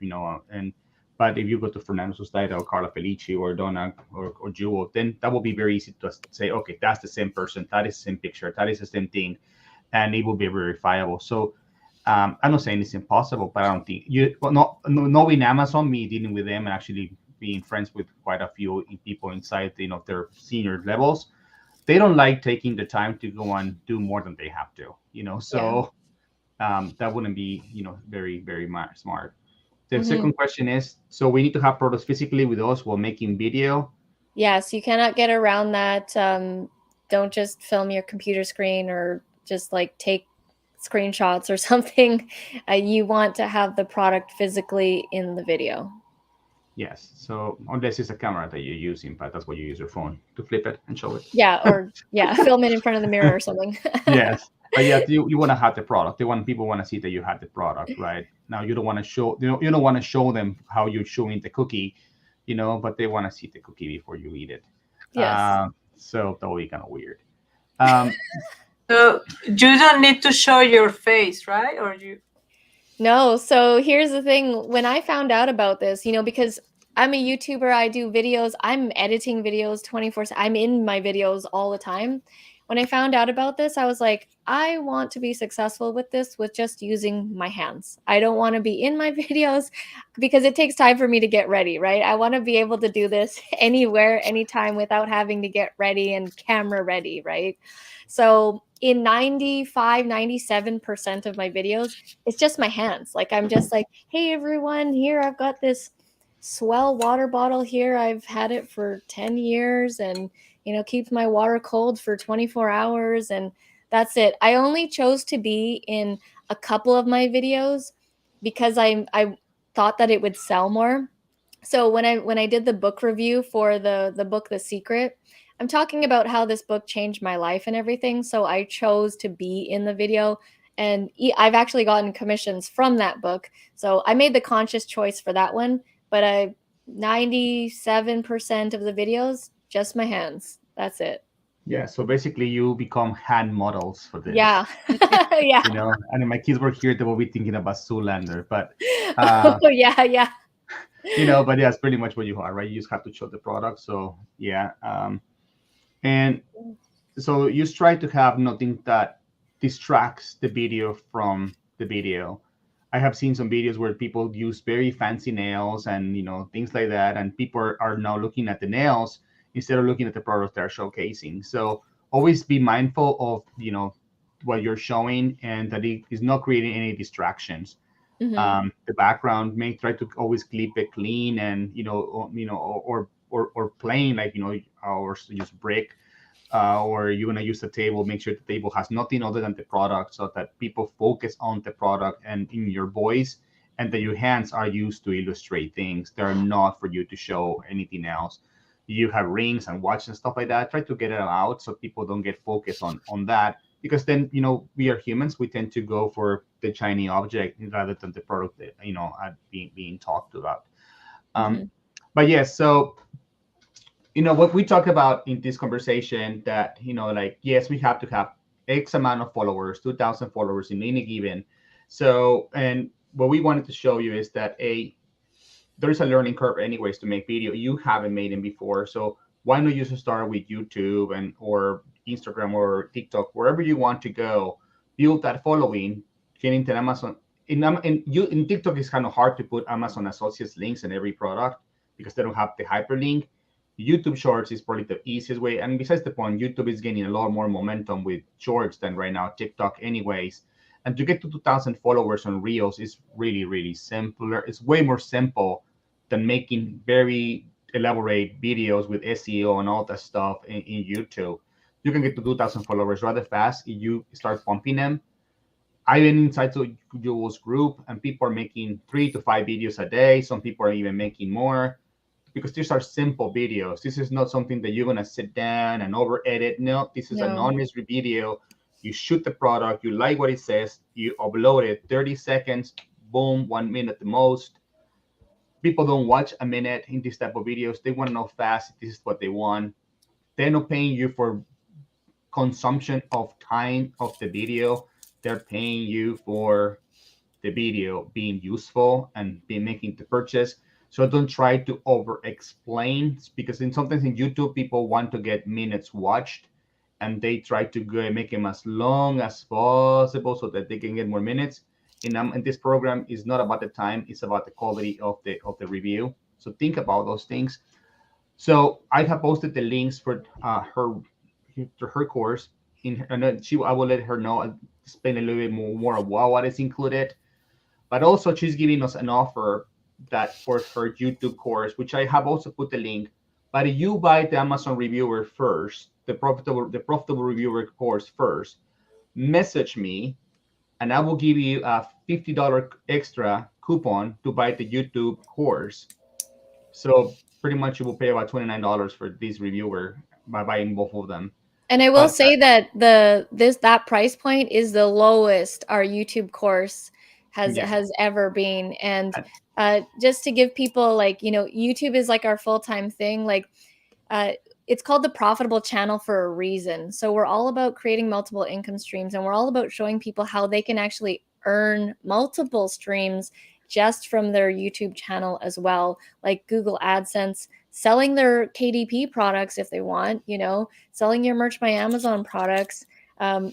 and but if you go to Fernando Sustaita or Carla Felici or Donna or Jewel, then that will be very easy to say, okay, that's the same person, that is the same picture, that is the same thing, and it will be verifiable. So I'm not saying it's impossible, but I don't think knowing Amazon, me dealing with them and actually being friends with quite a few people inside, their senior levels, they don't like taking the time to go and do more than they have to, Yeah. so that wouldn't be, very, very smart. The Mhm. second question is, so we need to have products physically with us while making video. Yes, you cannot get around that. Don't just film your computer screen or just like take screenshots or something. You want to have the product physically in the video. Yes, so unless it's a camera that you're using, but that's what you use your phone to flip it and show it. Yeah, or yeah, film it in front of the mirror or something. Yes, but yeah, you want to have the product. People want to see that you have the product, right? Now you don't want to show you don't want to show them how you're showing the cookie, but they want to see the cookie before you eat it. Yes. So that would be kind of weird. Um, So you don't need to show your face, right? Or you? No, so here's the thing. When I found out about this, because I'm a YouTuber, I do videos, I'm editing videos 24/7. I'm in my videos all the time. when I found out about this, I was like, I want to be successful with this with just using my hands. I don't want to be in my videos because it takes time for me to get ready, right? I want to be able to do this anywhere, anytime without having to get ready and camera ready, right? So in 95, 97% of my videos, it's just my hands. Like I'm just like, hey everyone, here I've got this swell water bottle here. I've had it for 10 years and keeps my water cold for 24 hours and that's it. I only chose to be in a couple of my videos because I thought that it would sell more. So when I did the book review for the book The Secret, I'm talking about how this book changed my life and everything. So I chose to be in the video and I've actually gotten commissions from that book. So I made the conscious choice for that one, but I 97% of the videos just my hands. That's it. Yeah, so basically you become hand models for this. Yeah. Yeah. And if my kids were here, they will be thinking about Zoolander. But Oh, yeah, yeah. but yeah, it's pretty much what you are, right? You just have to show the product. So yeah. And so you try to have nothing that distracts the video from the video. I have seen some videos where people use very fancy nails and things like that, and people are now looking at the nails instead of looking at the product they're showcasing. So always be mindful of what you're showing and that it is not creating any distractions. Hmm. The background may try to always keep it clean and or plain, like or use brick, or you're going to use the table, make sure the table has nothing other than the product so that people focus on the product and in your voice, and that your hands are used to illustrate things. They're not for you to show anything else. You have rings and watches and stuff like that. Try to get it out so people don't get focused on that, because then we are humans. We tend to go for the shiny object rather than the product that being talked about. Um, Hmm. but yes, so what we talk about in this conversation, that like, yes, we have to have x amount of followers, 2,000 followers in any given. So, and what we wanted to show you is that there's a learning curve anyways to make video. You haven't made them before, so why not you just start with YouTube and or Instagram or TikTok, wherever you want to go, build that following, get into Amazon. In TikTok, it's kind of hard to put Amazon Associates links in every product because they don't have the hyperlink. YouTube Shorts is probably the easiest way, and besides the point, YouTube is gaining a lot more momentum with Shorts than right now TikTok, anyways. And to get to 2,000 followers on Reels is really, really simpler. It's way more simple than making very elaborate videos with SEO and all that stuff in YouTube. You can get to 2,000 followers rather fast if you start pumping them. I've been inside Joel's group, and people are making 3 to 5 videos a day. Some people are even making more because these are simple videos. This is not something that you're going to sit down and over edit. No, this is an No. honest video. You shoot the product, you like what it says, you upload it, 30 seconds, boom, 1 minute the most. People don't watch a minute in this type of videos. They want to know fast. This is what they want. They're not paying you for consumption of time of the video. They're paying you for the video being useful and being making the purchase. So don't try to over explain, because sometimes in YouTube people want to get minutes watched, and they try to make them as long as possible so that they can get more minutes. And this program is not about the time; it's about the quality of the review. So think about those things. So I have posted the links for her course. I will let her know, explain a little bit more of what is included. But also, she's giving us an offer that for her YouTube course, which I have also put the link. But if you buy the Amazon Reviewer first, the profitable reviewer course first, message me, and I will give you a $50 extra coupon to buy the YouTube course. So pretty much you will pay about $29 for this reviewer by buying both of them. And I will But say that that price point is the lowest our YouTube course yeah, has ever been. And just to give people, like, YouTube is like our full-time thing. Like, uh, it's called the profitable channel for a reason. So we're all about creating multiple income streams, and we're all about showing people how they can actually earn multiple streams just from their YouTube channel as well, like Google AdSense. selling their KDP products if they want, selling your Merch by Amazon products,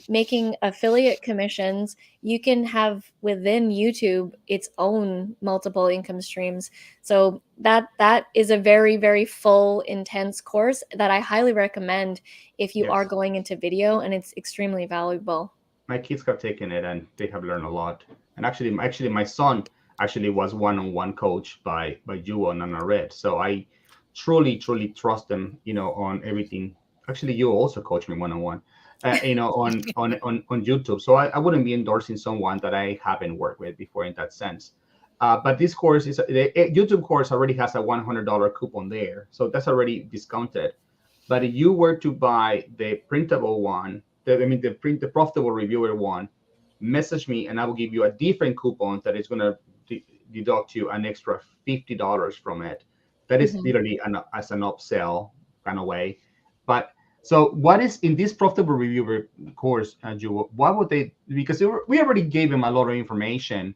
making affiliate commissions. You can have within YouTube its own multiple income streams. So that is a very, very full, intense course that I highly recommend if you are Yes. going into video, and it's extremely valuable. My kids have taken it and they have learned a lot. And actually, my son actually was one-on-one coached by you and Anna Red. So I truly trust them, on everything. Actually, you also coach me one-on-one, on YouTube. So I wouldn't be endorsing someone that I haven't worked with before in that sense. But this course the YouTube course already has a $100 coupon there, so that's already discounted. But if you were to buy the printable one, the profitable reviewer one, message me and I will give you a different coupon that is going to deduct you an extra $50 from it. That is Mhm. literally as an upsell kind of way. But so what is in this profitable reviewer course, Ju, what would they, because we already gave them a lot of information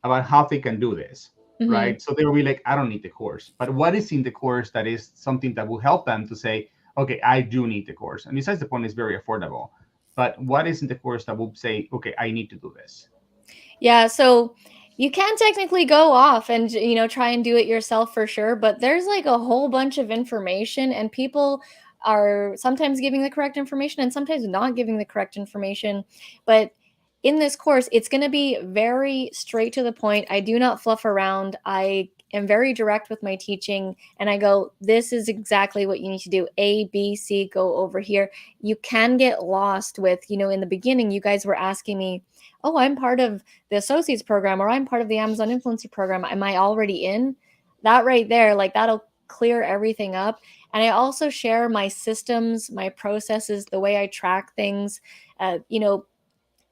about how they can do this, Mhm. right? So they will be like, I don't need the course. But what is in the course that is something that will help them to say, okay, I do need the course? And besides the point, is very affordable. But what is in the course that will say, okay, I need to do this? Yeah, so you can technically go off and try and do it yourself for sure, but there's like a whole bunch of information, and people are sometimes giving the correct information and sometimes not giving the correct information. But in this course, it's going to be very straight to the point. I do not fluff around. I am very direct with my teaching, and I go, this is exactly what you need to do. A, B, C, go over here. You can get lost with, in the beginning, you guys were asking me, oh, I'm part of the associates program, or I'm part of the Amazon influencer program. Am I already in? That right there, like that'll clear everything up. And I also share my systems, my processes, the way I track things.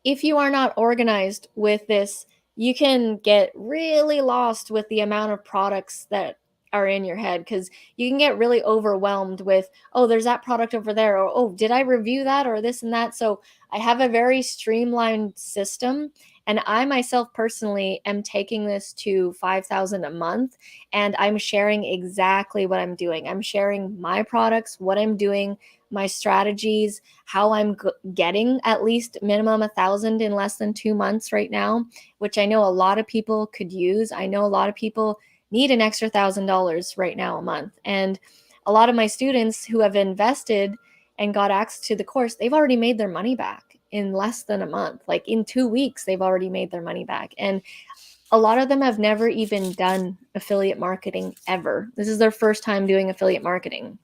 If you are not organized with this, you can get really lost with the amount of products that are in your head, because you can get really overwhelmed with, oh, there's that product over there, or oh, did I review that, or this and that. So I have a very streamlined system, and I myself personally am taking this to 5,000 a month, and I'm sharing exactly what I'm doing. I'm sharing my products, what I'm doing, my strategies, how I'm getting at least minimum 1,000 in less than 2 months right now, which I know a lot of people could use. I know a lot of people need an extra $1,000 right now a month. And a lot of my students who have invested and got access to the course, they've already made their money back in less than a month. Like in 2 weeks, they've already made their money back. And a lot of them have never even done affiliate marketing ever. This is their first time doing affiliate marketing,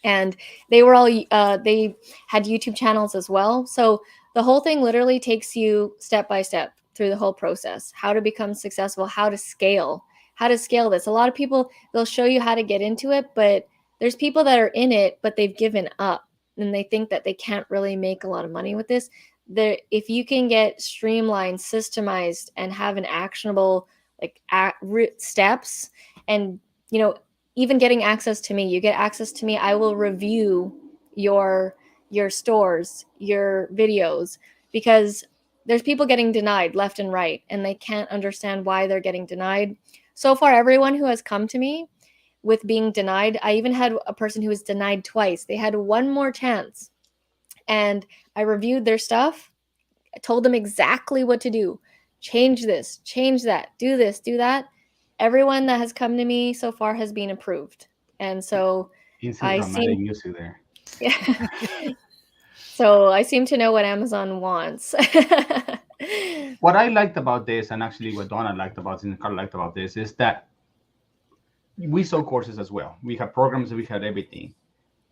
and they were all they had YouTube channels as well. So the whole thing literally takes you step by step through the whole process: how to become successful, how to scale this. A lot of people, they'll show you how to get into it, but there's people that are in it but they've given up, and they think that they can't really make a lot of money with this. If you can get streamlined, systemized, and have an actionable like steps, and you know even getting access to me, you get access to me, I will review your stores, your videos, because there's people getting denied left and right, and they can't understand why they're getting denied. So far, everyone who has come to me with being denied, I even had a person who was denied twice. They had one more chance, and I reviewed their stuff. I told them exactly what to do: change this, change that, do this, do that. Everyone that has come to me so far has been approved. And so Instant I dramatic seem, music there. yeah. So I seem to know what Amazon wants. What I liked about this, and actually what Donna liked about this, and Carl liked about this, is that we sell courses as well. We have programs, we have everything,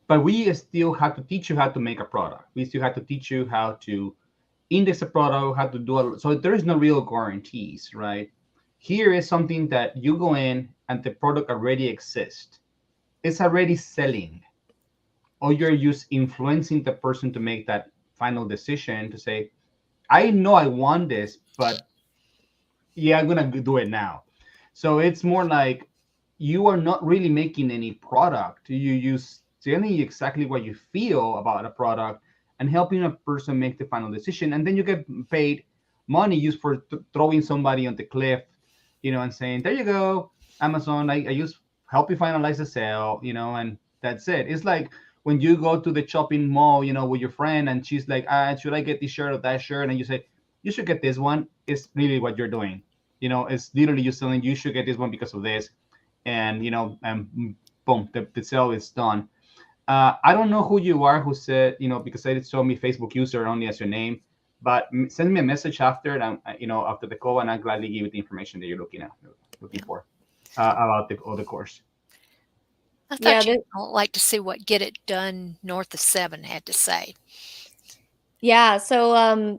but we still have to teach you how to make a product. We still have to teach you how to index a product, how to do it. So there is no real guarantees, right? Here is something that you go in and the product already exists. It's already selling. Or you're just influencing the person to make that final decision to say, I know I want this, but yeah, I'm gonna do it now. So it's more like you are not really making any product. You use telling exactly what you feel about a product and helping a person make the final decision, and then you get paid money used for throwing somebody on the cliff, and saying, "There you go, Amazon. I use help you finalize the sale, and that's it. It's like when you go to the shopping mall, with your friend, and she's like, should I get this shirt or that shirt? And you say, you should get this one. It's really what you're doing. It's literally just telling you should get this one because of this, and and boom, the sale is done. I don't know who you are, who said, because it showed me Facebook user only as your name, but send me a message after, and after the call, and I'll gladly give you the information that you're looking for about the course. I Yeah, thought you'd like to see what Get It Done North of 7 had to say. yeah. So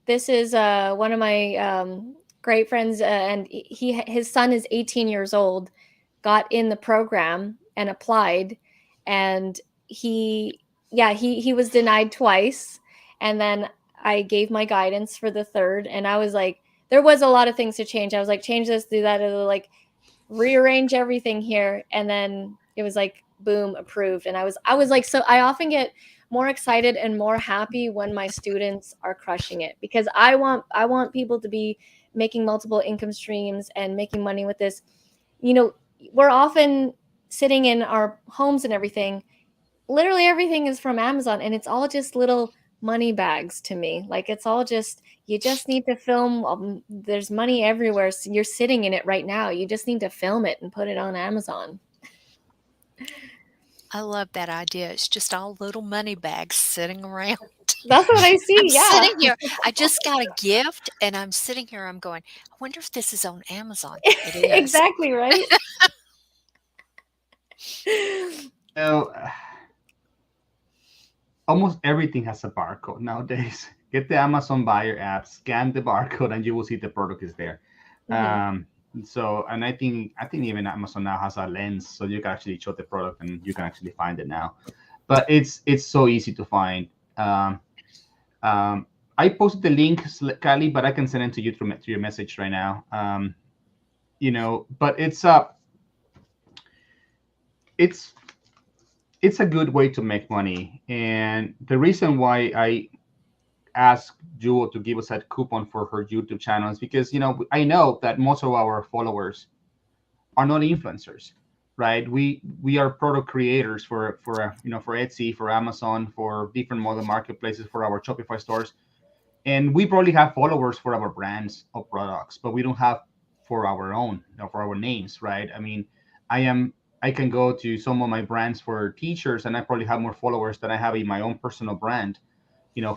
this is one of my great friends, and his son is 18 years old, got in the program and applied, and he was denied twice, and then I gave my guidance for the third, and I was like, there was a lot of things to change. I was like, change this, do that, like rearrange everything here, and then it was like boom, approved. And I was like, so I often get more excited and more happy when my students are crushing it, because I want people to be making multiple income streams and making money with this. you know we're often sitting in our homes and everything, literally everything is from Amazon, and it's all just little money bags to me. Like, it's all just, you just need to film. There's money everywhere. So you're sitting in it right now. You just need to film it and put it on Amazon. I love that idea. It's just all little money bags sitting around. That's what I I'm see. Yeah. sitting here. I just got a gift, and I'm sitting here. I'm going, I wonder if this is on Amazon. It is. Exactly, right? So almost everything has a barcode nowadays. Get the Amazon Buyer app, scan the barcode, and you will see the product is there. Mhm. So, and I think even Amazon now has a lens, so you can actually show the product and you can actually find it now. But it's so easy to find. Um, um, I posted the link, Kali, but I can send it to you through your message right now. But it's it's a good way to make money, and the reason why I asked Jewel to give us that coupon for her YouTube channel is because I know that most of our followers are not influencers, right? We are product creators for Etsy, for Amazon, for different model marketplaces, for our Shopify stores, and we probably have followers for our brands or products, but we don't have for our own, for our names, right? I mean, I am I can go to some of my brands for teachers, and I probably have more followers than I have in my own personal brand,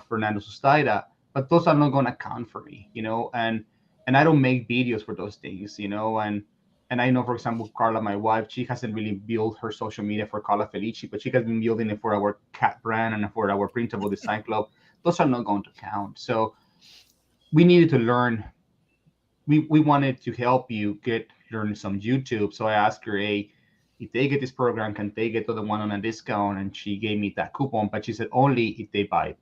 Fernando Sustaira, but those are not going to count for me, and I don't make videos for those things, and I know, for example, Carla, my wife, she hasn't really built her social media for Carla Felici, but she has been building it for our cat brand and for our printable design club. Those are not going to count. So we needed to learn. We wanted to help you learn some YouTube. So I asked her, hey, if they get this program, can they get the other one on a discount? And she gave me that coupon, but she said only if they buy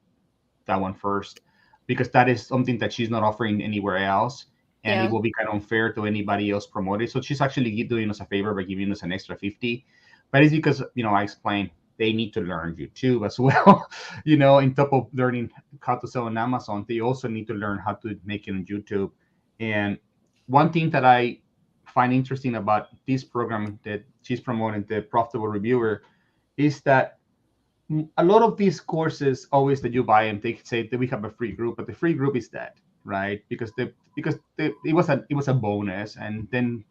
that one first, because that is something that she's not offering anywhere else, and it Yeah. will be kind of unfair to anybody else promoted. So she's actually doing us a favor by giving us an extra 50. But it's because I explained they need to learn YouTube as well. In top of learning how to sell on Amazon, they also need to learn how to make it on YouTube. And one thing that I find interesting about this program that she's promoting, the Profitable Reviewer, is that a lot of these courses always that you buy them, they say that we have a free group, but the free group is dead, right? It was a bonus, and then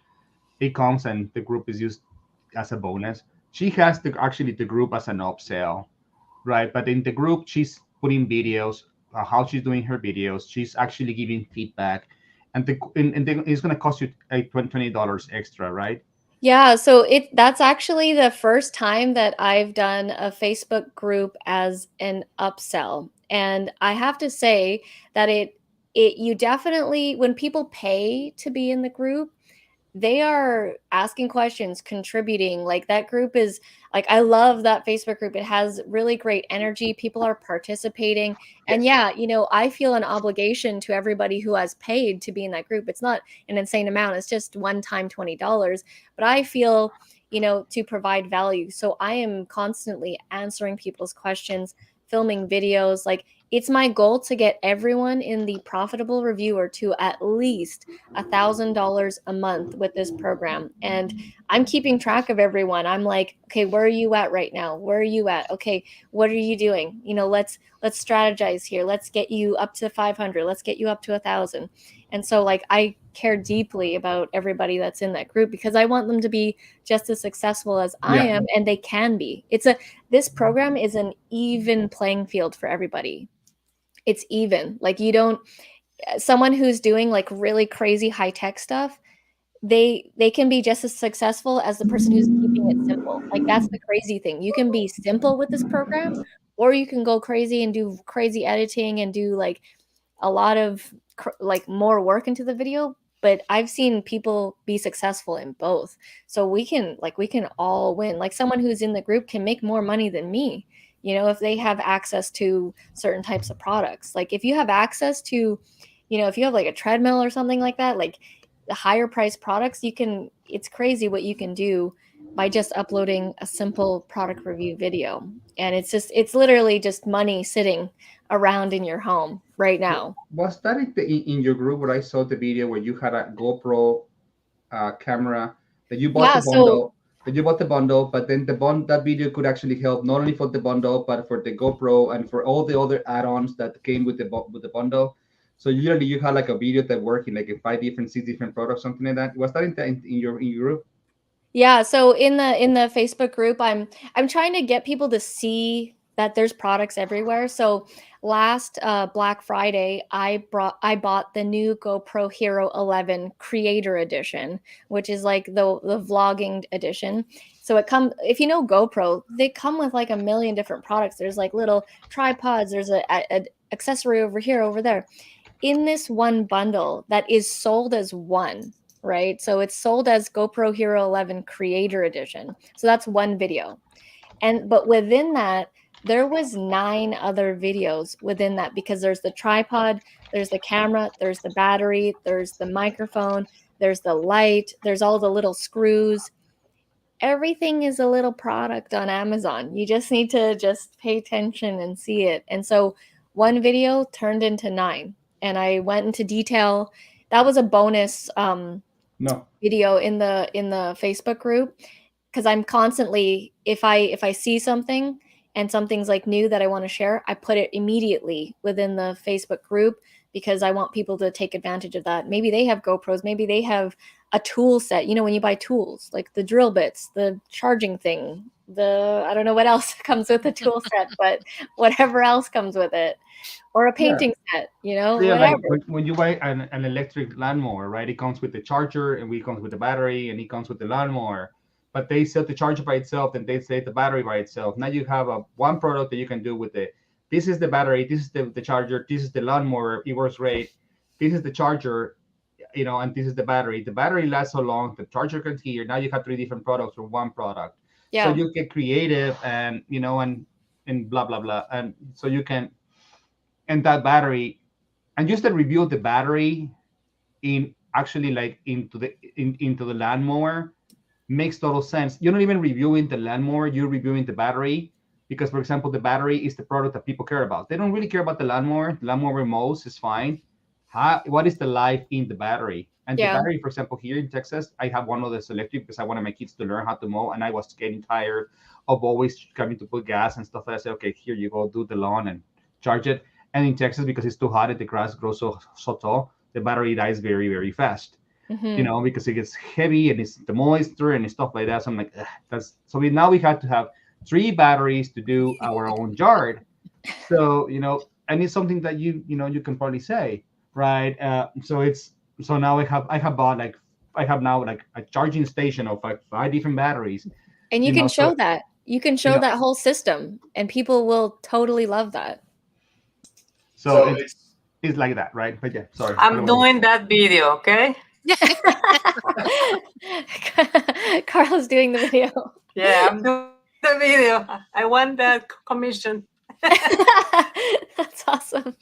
it comes and the group is used as a bonus. She has the group as an upsell, right? But in the group, she's putting videos, how she's doing her videos. She's actually giving feedback, and it's going to cost you $20 extra, right? Yeah, so that's actually the first time that I've done a Facebook group as an upsell. And I have to say that you definitely, when people pay to be in the group, they are asking questions, contributing. Like, that group is like, I love that Facebook group. It has really great energy. People are participating. And Yes. yeah, I feel an obligation to everybody who has paid to be in that group. It's not an insane amount. It's just one time $20, but I feel, to provide value. So I am constantly answering people's questions, filming videos. Like, It's my goal to get everyone in the profitable reviewer to at least $1,000 a month with this program. And I'm keeping track of everyone. I'm like, okay, where are you at right now? Where are you at? Okay, what are you doing? Let's strategize here. Let's get you up to 500. Let's get you up to 1,000. And so like I care deeply about everybody that's in that group because I want them to be just as successful as I Yeah. am, and they can be. This program is an even playing field for everybody. It's even. Like you don't someone who's doing like really crazy high tech stuff, they can be just as successful as the person who's keeping it simple. Like that's the crazy thing. You can be simple with this program, or you can go crazy and do crazy editing and do like a lot of like more work into the video, but I've seen people be successful in both. So we can all win. Like someone who's in the group can make more money than me, if they have access to certain types of products. Like if you have access to, if you have like a treadmill or something like that, like the higher price products, it's crazy what you can do by just uploading a simple product review video. And it's literally just money sitting around in your home right now. Was that in your group where I saw the video where you had a GoPro camera that you bought Yeah, the so bundle, but then that video could actually help not only for the bundle but for the GoPro and for all the other add-ons that came with the bundle. So usually you had like a video that worked in like in 6 different products, something like that. Was that in your group? yeah, so in the Facebook group, I'm trying to get people to see that there's products everywhere. So last Black Friday, I bought the new GoPro Hero 11 Creator Edition, which is like the vlogging edition. So if you know GoPro, they come with like a million different products. There's like little tripods. There's a accessory over here, over there. In this one bundle that is sold as one, right? So it's sold as GoPro Hero 11 Creator Edition. So that's one video. But within that, there was 9 other videos within that because there's the tripod, there's the camera, there's the battery, there's the microphone, there's the light, there's all the little screws. Everything is a little product on Amazon. You just need to just pay attention and see it. And so one video turned into 9, and I went into detail. That was a bonus No. video in the Facebook group, because I'm constantly, if I see something and something's like new that I want to share, I put it immediately within the Facebook group because I want people to take advantage of that. Maybe they have GoPros, maybe they have a tool set. When you buy tools, like the drill bits, the charging thing, I don't know what else comes with the tool set, but whatever else comes with it, or a Yeah. painting set, Yeah, like whatever. when you buy an electric lawnmower, right? It comes with the charger and it comes with the battery and it comes with the lawnmower. But they sell the charger by itself and they sell the battery by itself. Now you have one product that you can do with this is the battery, this is the charger, this is the lawnmower, it works great. This is the charger, and this is the battery. The battery lasts so long, the charger can here. Now you have 3 different products for one product. So Yeah. you get creative and blah blah blah. And so you can and that battery and just the review of the battery in actually like into the lawnmower makes total sense. You're not even reviewing the lawnmower, you're reviewing the battery because, for example, the battery is the product that people care about. They don't really care about the lawnmower. The lawnmower mows is fine. What is the life in the battery? And the Yeah. battery, for example, here in Texas, I have one of the electric because I wanted my kids to learn how to mow, and I was getting tired of always having to put gas and stuff. I said, okay, here you go, do the lawn and charge it. And in Texas, because it's too hot and the grass grows so tall, the battery dies very, very fast. Because it gets heavy and it's the moisture and stuff like that. So I'm like, that's so now we had to have 3 batteries to do our own yard. So and it's something that you can probably say, right? So now I have bought like I have now like a charging station of like 5 different batteries. And you can show that. You can show you know, that whole system, and people will totally love that. so it's like that, right? But yeah, sorry. I'm doing that video, okay? Carl's doing the video. Yeah, I'm doing the video. I want that commission. That's awesome.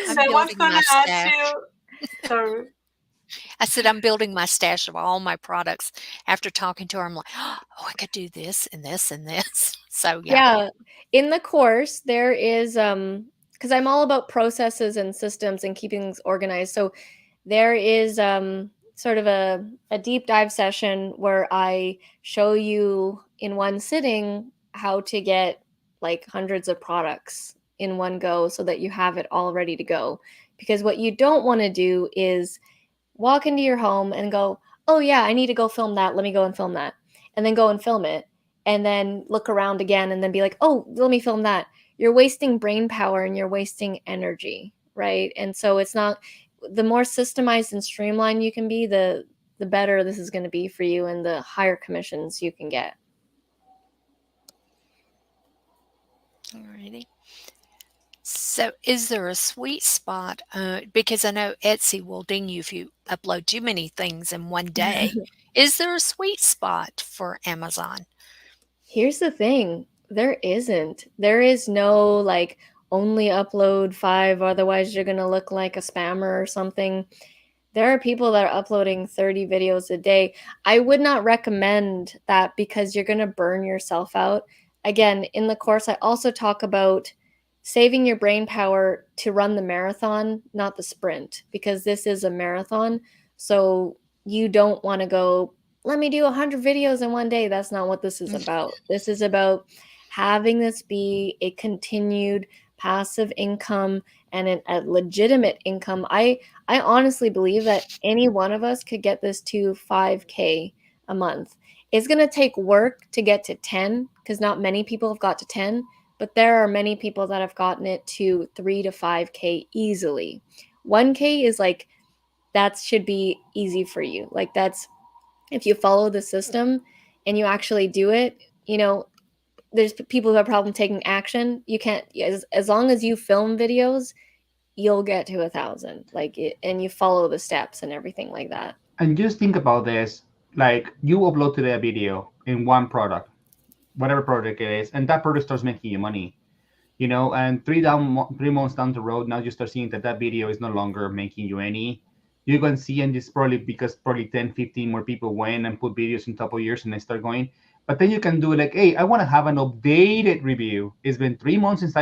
Someone's gonna ask you. Sorry. I said I'm building my stash of all my products. After talking to her, I'm like, oh, I could do this and this and this. So yeah. Yeah, in the course there is because I'm all about processes and systems and keeping things organized. So there is sort of a deep dive session where I show you in one sitting how to get like hundreds of products in one go so that you have it all ready to go. Because what you don't want to do is walk into your home and go, oh, yeah, I need to go film that. Let me go and film that. And then go and film it. And then look around again and then be like, oh, let me film that. You're wasting brain power and you're wasting energy. Right. And so it's not the more systemized and streamlined you can be, the better this is going to be for you and the higher commissions you can get. Alrighty. So, is there a sweet spot? Because I know Etsy will ding you if you upload too many things in one day. Is there a sweet spot for Amazon? Here's the thing, there isn't. There is no like only upload 5, otherwise you're going to look like a spammer or something. There are people that are uploading 30 videos a day. I would not recommend that because you're going to burn yourself out. Again, in the course, I also talk about saving your brain power to run the marathon, not the sprint, because this is a marathon. So you don't want to go, let me do 100 videos in one day. That's not what this is about. This is about having this be a continued passive income and a legitimate income. I honestly believe that any one of us could get this to 5K a month. It's going to take work to get to 10 because not many people have got to 10, but there are many people that have gotten it to 3 to 5K easily. 1K is like, that should be easy for you. Like, that's if you follow the system and you actually do it, there's people who have problem taking action. You can't, as long as you film videos, you'll get to 1,000 like it, and you follow the steps and everything like that. And just think about this, like you upload today a video in one product, whatever product it is, and that product starts making you money, and 3 months down the road, now you start seeing that that video is no longer making you any. You can see, and it's probably because probably 10, 15 more people went and put videos in top of yours and they start going. But then you can do like, hey, I want to have an updated review. It's been 3 months since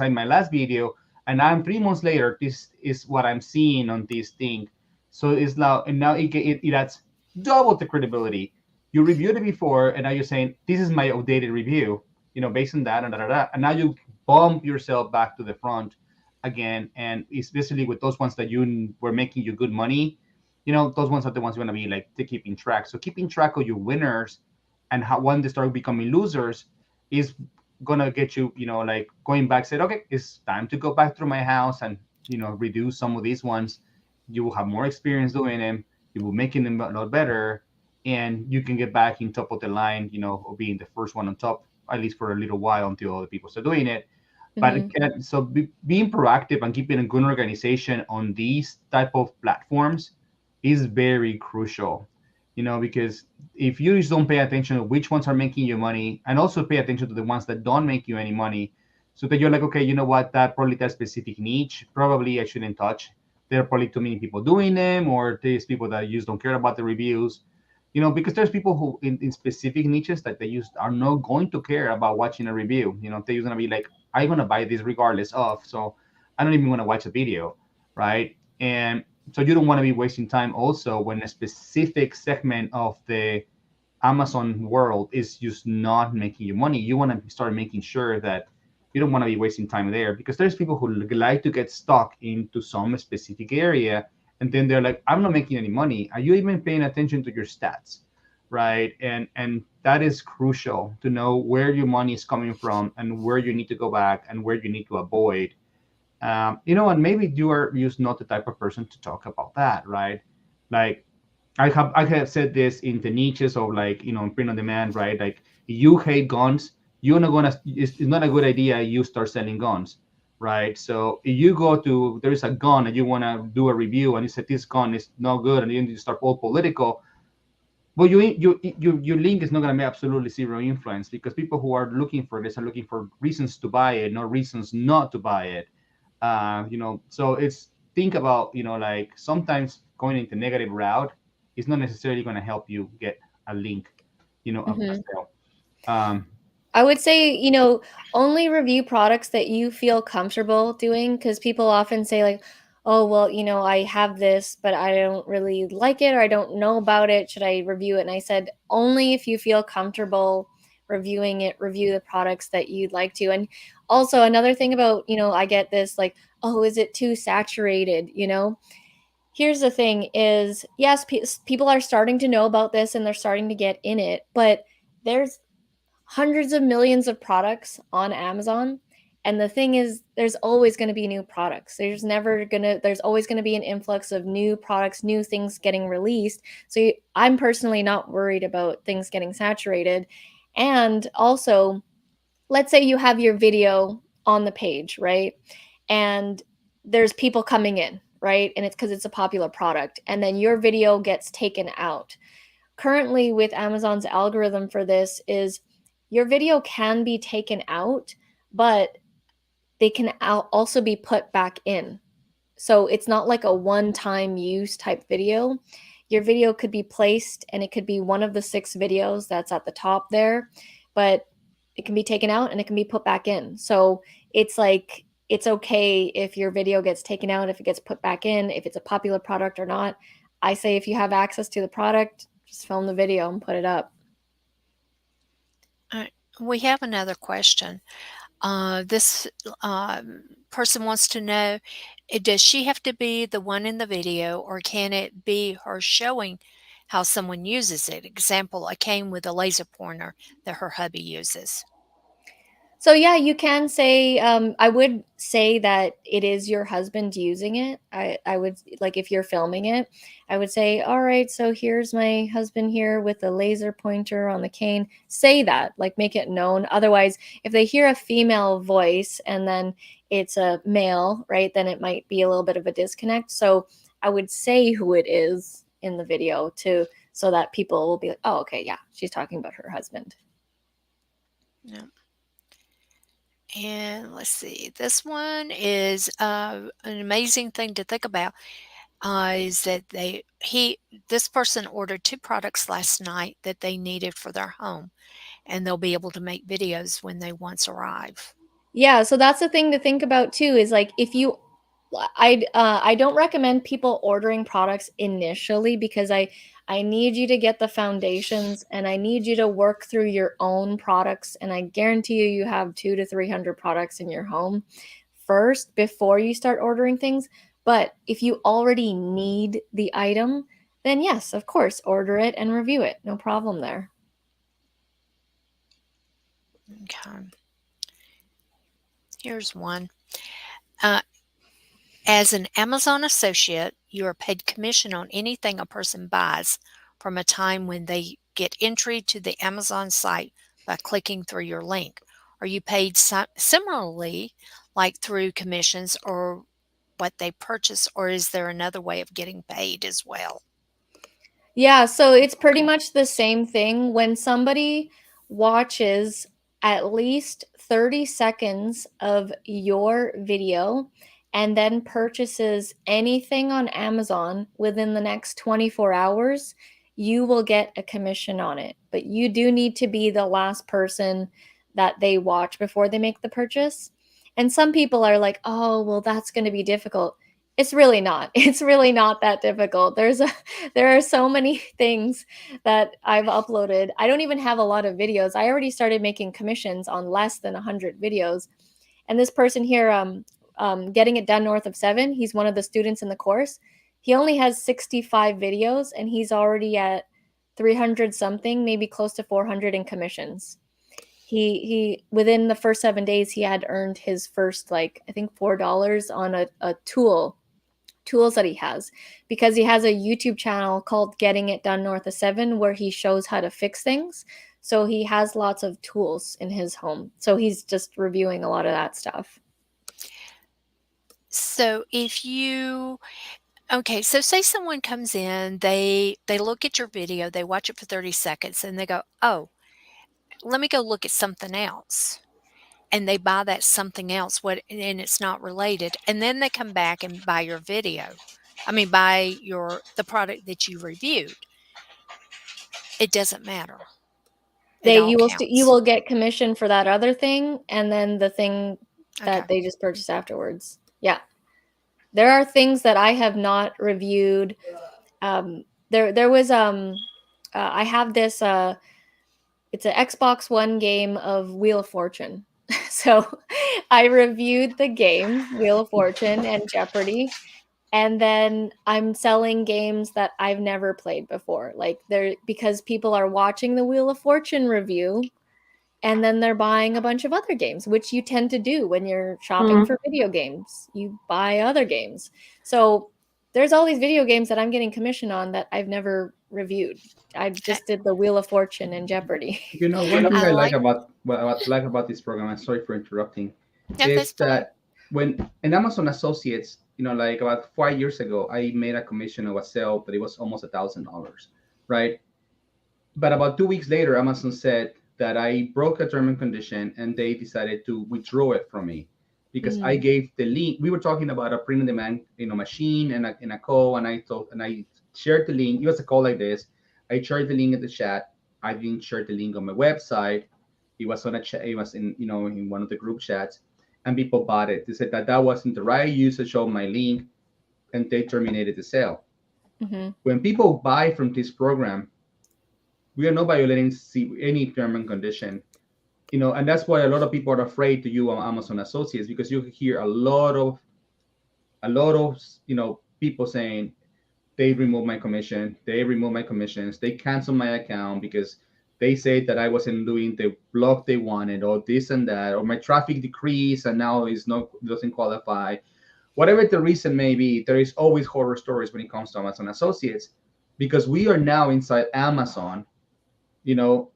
I my last video, and I'm 3 months later. This is what I'm seeing on this thing. So it's now, and now it adds double the credibility. You reviewed it before, and now you're saying this is my updated review. Based on that, and now you bump yourself back to the front again. And especially with those ones that you were making you good money, those ones are the ones you want to be like to keeping track. So keeping track of your winners and how when they start becoming losers is gonna get you, like going back, said, okay, it's time to go back through my house and reduce some of these ones. You will have more experience doing them. You will making them a lot better, and you can get back in top of the line, or being the first one on top, at least for a little while until other people start doing it. But Mm-hmm. being proactive and keeping a good organization on these type of platforms is very crucial, because if you just don't pay attention to which ones are making you money, and also pay attention to the ones that don't make you any money, so that you're like, okay, you know what, that specific niche, probably I shouldn't touch. There are probably too many people doing them, or there's people that just don't care about the reviews, because there's people who in specific niches that they just are not going to care about watching a review. They're just gonna be like, I'm gonna buy this regardless of, so I don't even want to watch a video, right? And so you don't want to be wasting time also when a specific segment of the Amazon world is just not making you money. You want to start making sure that you don't want to be wasting time there, because there's people who like to get stuck into some specific area, and then they're like, I'm not making any money. Are you even paying attention to your stats, right? And that is crucial to know where your money is coming from and where you need to go back and where you need to avoid. And maybe you are just not the type of person to talk about that, right? Like I have said this in the niches of, like, print on demand, right? Like, you hate guns, you're not gonna. It's not a good idea. You start selling guns, right? So if you go to, there is a gun and you want to do a review and you said this gun is no good, and you start all political. Well, your link is not going to make absolutely zero influence, because people who are looking for this are looking for reasons to buy it, not reasons not to buy it. So it's, think about, like, sometimes going into negative route is not necessarily going to help you get a link, a Mm-hmm. sale. Um, I would say, only review products that you feel comfortable doing because people often say, like, oh, well, I have this, but I don't really like it or I don't know about it. Should I review it? And I said, only if you feel comfortable reviewing it, review the products that you'd like to. And also, another thing about, I get this like, oh, is it too saturated? Here's the thing is, yes, people are starting to know about this and they're starting to get in it, but there's hundreds of millions of products on Amazon. And the thing is, there's always going to be new products. There's always going to be an influx of new products, new things getting released. So I'm personally not worried about things getting saturated. And also, let's say you have your video on the page, right? And there's people coming in, right? And it's because it's a popular product. And then your video gets taken out. Currently, with Amazon's algorithm for this, is your video can be taken out, but they can also be put back in. So it's not like a one-time use type video. Your video could be placed and it could be one of the 6 videos that's at the top there, but it can be taken out and it can be put back in. So it's like it's okay if your video gets taken out, if it gets put back in, if it's a popular product or not. I say if you have access to the product, just film the video and put it up. We have another question. This person wants to know, does she have to be the one in the video, or can it be her showing how someone uses it? Example, a cane with a laser pointer that her hubby uses. So yeah, you can say, I would say that it is your husband using it. I would, like, if you're filming it, I would say, all right, so here's my husband here with the laser pointer on the cane. Say that, like, make it known. Otherwise, if they hear a female voice and then it's a male, right, then it might be a little bit of a disconnect. So I would say who it is in the video to, so that people will be like, oh, okay, yeah, she's talking about her husband. Yeah. And let's see, this one is an amazing thing to think about. Is that this person ordered 2 products last night that they needed for their home, and they'll be able to make videos when they once arrive. Yeah, so that's the thing to think about too, is like if you I don't recommend people ordering products initially because I need you to get the foundations and I need you to work through your own products, and I guarantee you have 2 to 300 products in your home first before you start ordering things. But if you already need the item, then yes, of course, order it and review it. No problem there. Okay. Here's one. Uh, as an Amazon associate, you are paid commission on anything a person buys from a time when they get entry to the Amazon site by clicking through your link. Are you paid similarly, like through commissions or what they purchase, or is there another way of getting paid as well? Yeah, so it's pretty Okay. much the same thing. When somebody watches at least 30 seconds of your video and then purchases anything on Amazon within the next 24 hours, you will get a commission on it. But you do need to be the last person that they watch before they make the purchase. And some people are like, oh, well, that's going to be difficult. It's really not. It's really not that difficult. There are so many things that I've uploaded. I don't even have a lot of videos. I already started making commissions on less than 100 videos. And this person here, getting it done north of 7, he's one of the students in the course. He only has 65 videos and he's already at 300 something, maybe close to 400 in commissions. He within the first 7 days, he had earned his first, like, I think $4 on a tools that he has, because he has a YouTube channel called Getting It Done North of 7 where he shows how to fix things. So he has lots of tools in his home. So he's just reviewing a lot of that stuff. So if you okay, so say someone comes in, they look at your video, they watch it for 30 seconds and they go, "Oh, let me go look at something else." And they buy that something else, and it's not related, and then they come back and buy your video. I mean, buy the product that you reviewed. It doesn't matter. It all You counts. will get commission for that other thing, and then the thing Okay. that they just purchased afterwards. Yeah, there are things that I have not reviewed. There was I have this it's an Xbox One game of Wheel of Fortune. So I reviewed the game Wheel of Fortune and Jeopardy, and then I'm selling games that I've never played before. Like they're because people are watching the Wheel of Fortune review and then they're buying a bunch of other games, which you tend to do when you're shopping Mm. for video games. You buy other games. So there's all these video games that I'm getting commission on that I've never reviewed. I I, just did the Wheel of Fortune and Jeopardy. You know, one thing I I like like, about what I like about this program, I'm sorry for interrupting, no, that's is fine. that when in Amazon Associates, you know, like about 5 years ago, I made a commission of a sale that it was almost $1,000, right? But about 2 weeks later, Amazon said that I broke a term and condition, and they decided to withdraw it from me because I Mm, gave the link. We were talking about a print-on-demand, machine and a call, and I shared the link. It was a call like this. I shared the link in the chat. I didn't share the link on my website. It was on a chat. It was in one of the group chats, and people bought it. They said that that wasn't the right usage of my link, and they terminated the sale. mhm, When people buy from this program, we are not violating any term and condition, and that's why a lot of people are afraid to use Amazon Associates, because you hear a lot of people saying they remove my commission, they remove my commissions, they cancel my account because they say that I wasn't doing the blog they wanted, or this and that, or my traffic decreased and now is not doesn't qualify. Whatever the reason may be, there is always horror stories when it comes to Amazon Associates, because we are now inside Amazon. you know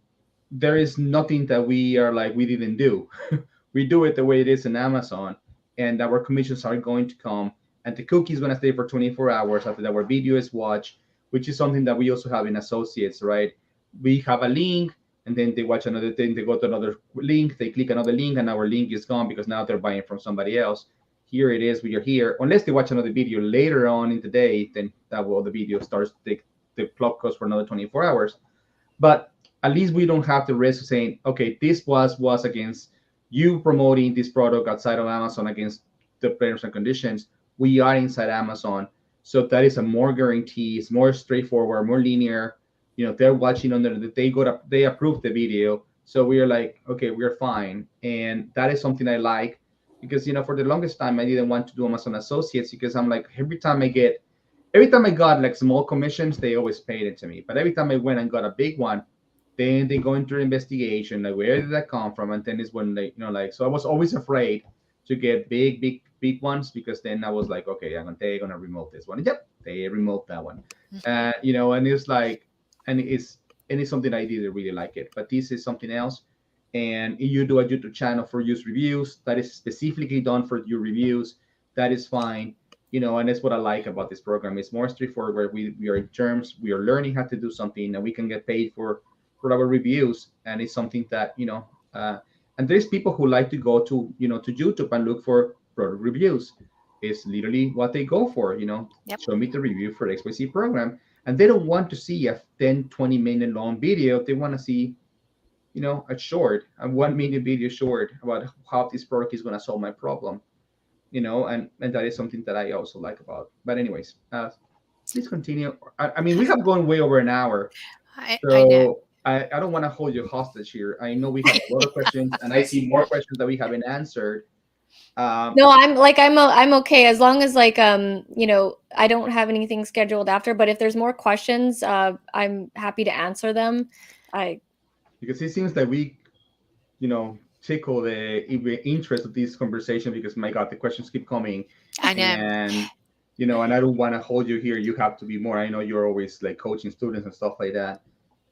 there is nothing that we are like we didn't do. We do it the way it is in Amazon, and our commissions are going to come, and the cookie is going to stay for 24 hours after that our video is watched, which is something that we also have in Associates, right? We have a link, and then they watch another thing, they go to another link, they click another link, and our link is gone because now they're buying from somebody else. Here it is, we are here. Unless they watch another video later on in the day, then that will the video starts, the clock goes for another 24 hours. But at least we don't have the risk of saying, okay, this was against you promoting this product outside of Amazon against the terms and conditions. We are inside Amazon, so that is a more guarantee. It's more straightforward, more linear. They're watching under they approved the video, so we are like, okay, we're fine, and that is something I like, because for the longest time I didn't want to do Amazon Associates, because I'm like, every time I got like small commissions, they always paid it to me. But every time I went and got a big one, then they go into investigation, like where did that come from? And then it's when like so I was always afraid to get big, big, big ones, because then I was like, okay, they're gonna remove this one. Yep, they removed that one. And it's like, and it's something I didn't really like it. But this is something else. And if you do a YouTube channel for use reviews that is specifically done for your reviews, that is fine. And that's what I like about this program. It's more straightforward. We are in terms, we are learning how to do something, and we can get paid for our reviews. And it's something that and there's people who like to go to YouTube and look for product reviews. It's literally what they go for. Yep. Show me the review for the XYZ program, and they don't want to see a 10-20 minute long video. They want to see a short, a 1 minute video short about how this product is going to solve my problem. And that is something that I also like about. But anyways, please continue. I mean, we have gone way over an hour, I know. so I don't want to hold you hostage here. I know we have a lot of questions, and I see more questions that we haven't answered. Um, No, I'm okay as long as like I don't have anything scheduled after, but if there's more questions, I'm happy to answer them. I because it seems that we, tickle the interest of this conversation, because my God, the questions keep coming, I know. and and I don't want to hold you here. You have to be more. I know you're always like coaching students and stuff like that.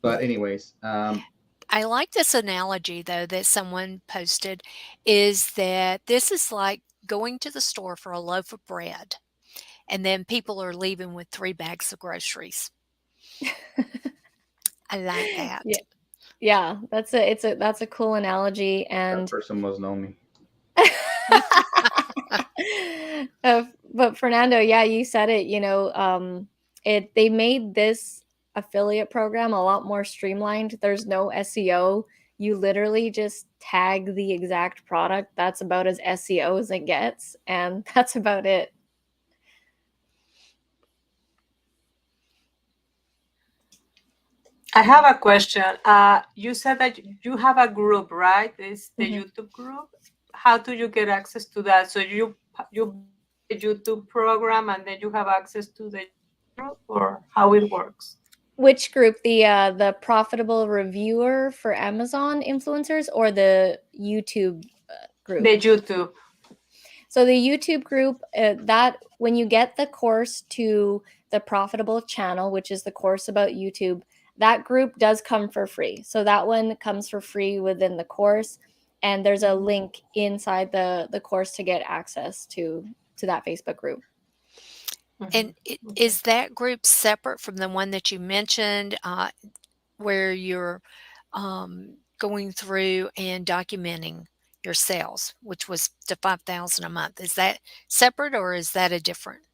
But anyways, I like this analogy though that someone posted, is that this is like going to the store for a loaf of bread and then people are leaving with 3 bags of groceries. I like yeah, that. yeah, that's a cool analogy that and person must know me. but Fernando, yeah, you said it, it they made this affiliate program, a lot more streamlined. There's no SEO. You literally just tag the exact product. That's about as SEO as it gets, and that's about it. I have a question. You said that you have a group, right? It's the Mhm. YouTube group. How do you get access to that? So you buy the YouTube program and then you have access to the group, or how it works? Which group? The profitable reviewer for Amazon influencers, or the YouTube group? The YouTube. So the YouTube group, that when you get the course to the profitable channel, which is the course about YouTube, that group does come for free. So that one comes for free within the course, and there's a link inside the course to get access to that Facebook group. And Okay. is that group separate from the one that you mentioned, where you're going through and documenting your sales, which was to 5,000 a month? Is that separate or is that a different?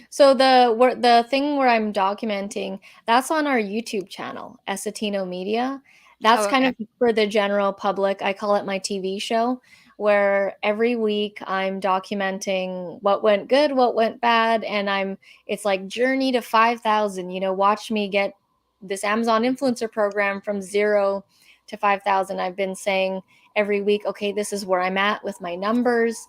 So the thing where I'm documenting, that's on our YouTube channel, Essetino Media. That's Oh, kind okay. of for the general public. I call it my TV show, where every week I'm documenting what went good, what went bad, and it's like journey to 5,000. Watch me get this Amazon influencer program from 0 to 5,000. I've been saying every week, okay, this is where I'm at with my numbers.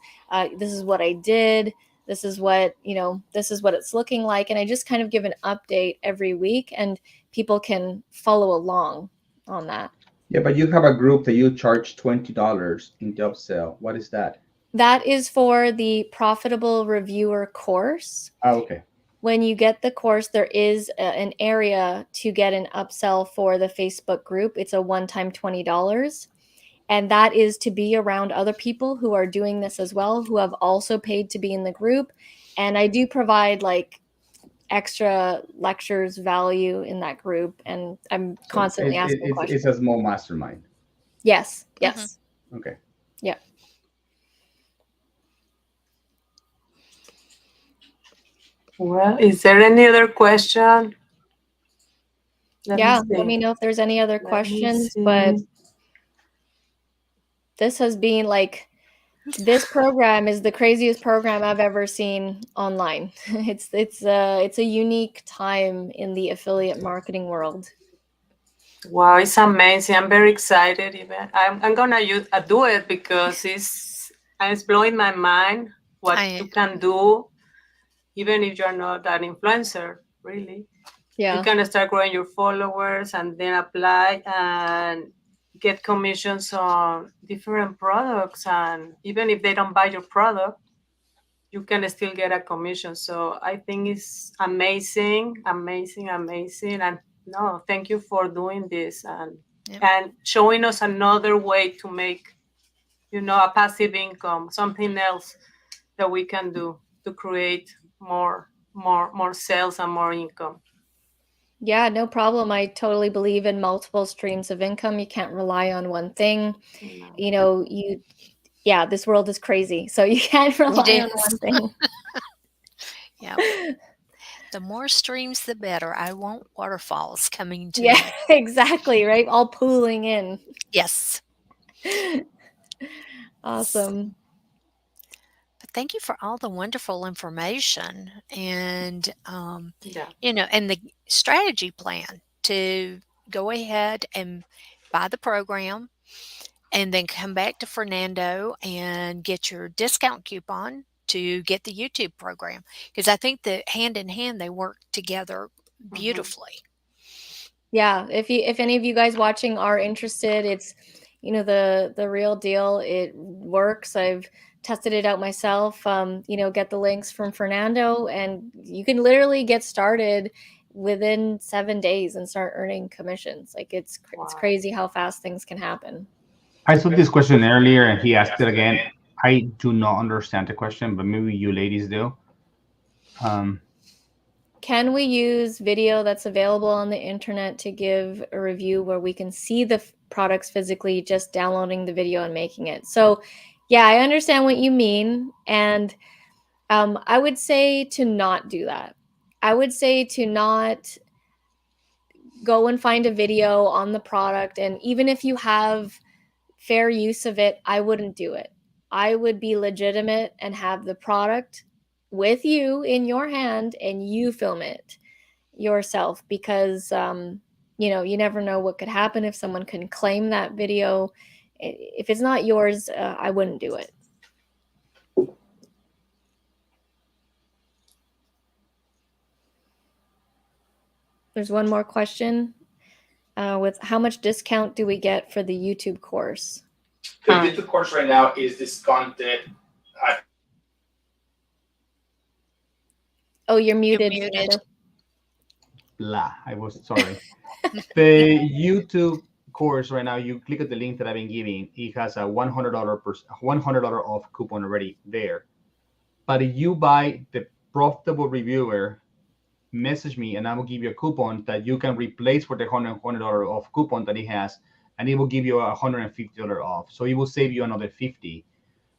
This is what I did, this is what it's looking like, and I just kind of give an update every week, and people can follow along on that. Yeah, but you have a group that you charge $20 in the upsell. What is that? That is for the profitable reviewer course. Oh, okay. When you get the course, there is an area to get an upsell for the Facebook group. It's a one-time $20, and that is to be around other people who are doing this as well, who have also paid to be in the group. And I do provide like extra lectures value in that group, and I'm So constantly asking it's questions. a small mastermind. Yes, Mhm. yes. Okay. Yeah. Well, is there any other question? Let me Yeah, let see. me know if there's any other Let me questions, but see. this has been like, this program is the craziest program I've ever seen online. It's a unique time in the affiliate marketing world. Wow, it's amazing. I'm very excited. Even I'm gonna do it because it's blowing my mind what I you can do, even if you're not an influencer. Really, you Yeah. can start growing your followers and then apply and get commissions on different products. And even if they don't buy your product, you can still get a commission. So I think it's amazing, amazing, amazing. And no, thank you for doing this Yep. and showing us another way to make, a passive income, something else that we can do to create more sales and more income. Yeah, no problem. I totally believe in multiple streams of income. You can't rely on one thing. No. You know, you Yeah, this world is crazy. So you can't It rely on is. one thing. Yeah. The more streams, the better. I want waterfalls coming to Yeah, me. exactly, right? All pooling in. Yes. Awesome. But thank you for all the wonderful information and, Yeah. and the strategy plan to go ahead and buy the program and then come back to Fernando and get your discount coupon to get the YouTube program. Because I think that hand in hand, they work together Mhm. beautifully. Yeah, if any of you guys watching are interested, it's the real deal. It works. I've tested it out myself. Get the links from Fernando, and you can literally get started within 7 days and start earning commissions. Like it's Wow. crazy how fast things can happen. I saw this question earlier and he asked it again. I do not understand the question, but maybe you ladies do. Um, Can we use video that's available on the internet to give a review where we can see the products physically, just downloading the video and making it? So, yeah, I understand what you mean. And I would say to not do that. I would say to not go and find a video on the product, and even if you have fair use of it, I wouldn't do it. I would be legitimate and have the product with you in your hand and you film it yourself, because you never know what could happen if someone can claim that video. If it's not yours, I wouldn't do it. There's one more question. With how much discount do we get for the YouTube course? The YouTube course right now is discounted at. Oh, you're muted. You're muted. Blah, I was sorry. The YouTube course right now, you click at the link that I've been giving. It has a $100 off coupon already there. But if you buy the profitable reviewer, message me and I will give you a coupon that you can replace for the $100 off coupon that it has, and it will give you $150 off. So it will save you another $50.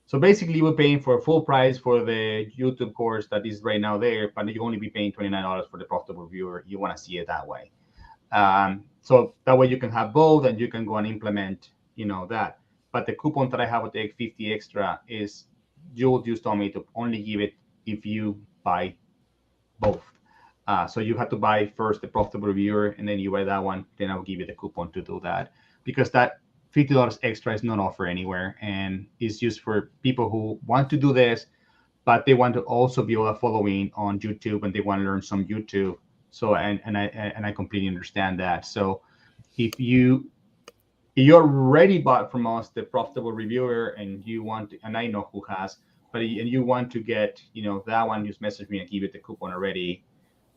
So basically, we're paying for full price for the YouTube course that is right now there, but you only be paying $29 for the profitable reviewer. You want to see it that way. So that way you can have both and you can go and implement, that. But the coupon that I have with the 50 extra is, you just told me to only give it if you buy both. So you have to buy first the profitable reviewer, and then you buy that one. Then I'll give you the coupon to do that, because that $50 extra is not offered anywhere, and it's used for people who want to do this, but they want to also build a following on YouTube and they want to learn some YouTube. So and I completely understand that. So if you already bought from us the profitable reviewer and you want to, and I know who has, but and you want to get that one, just message me and give it the coupon already.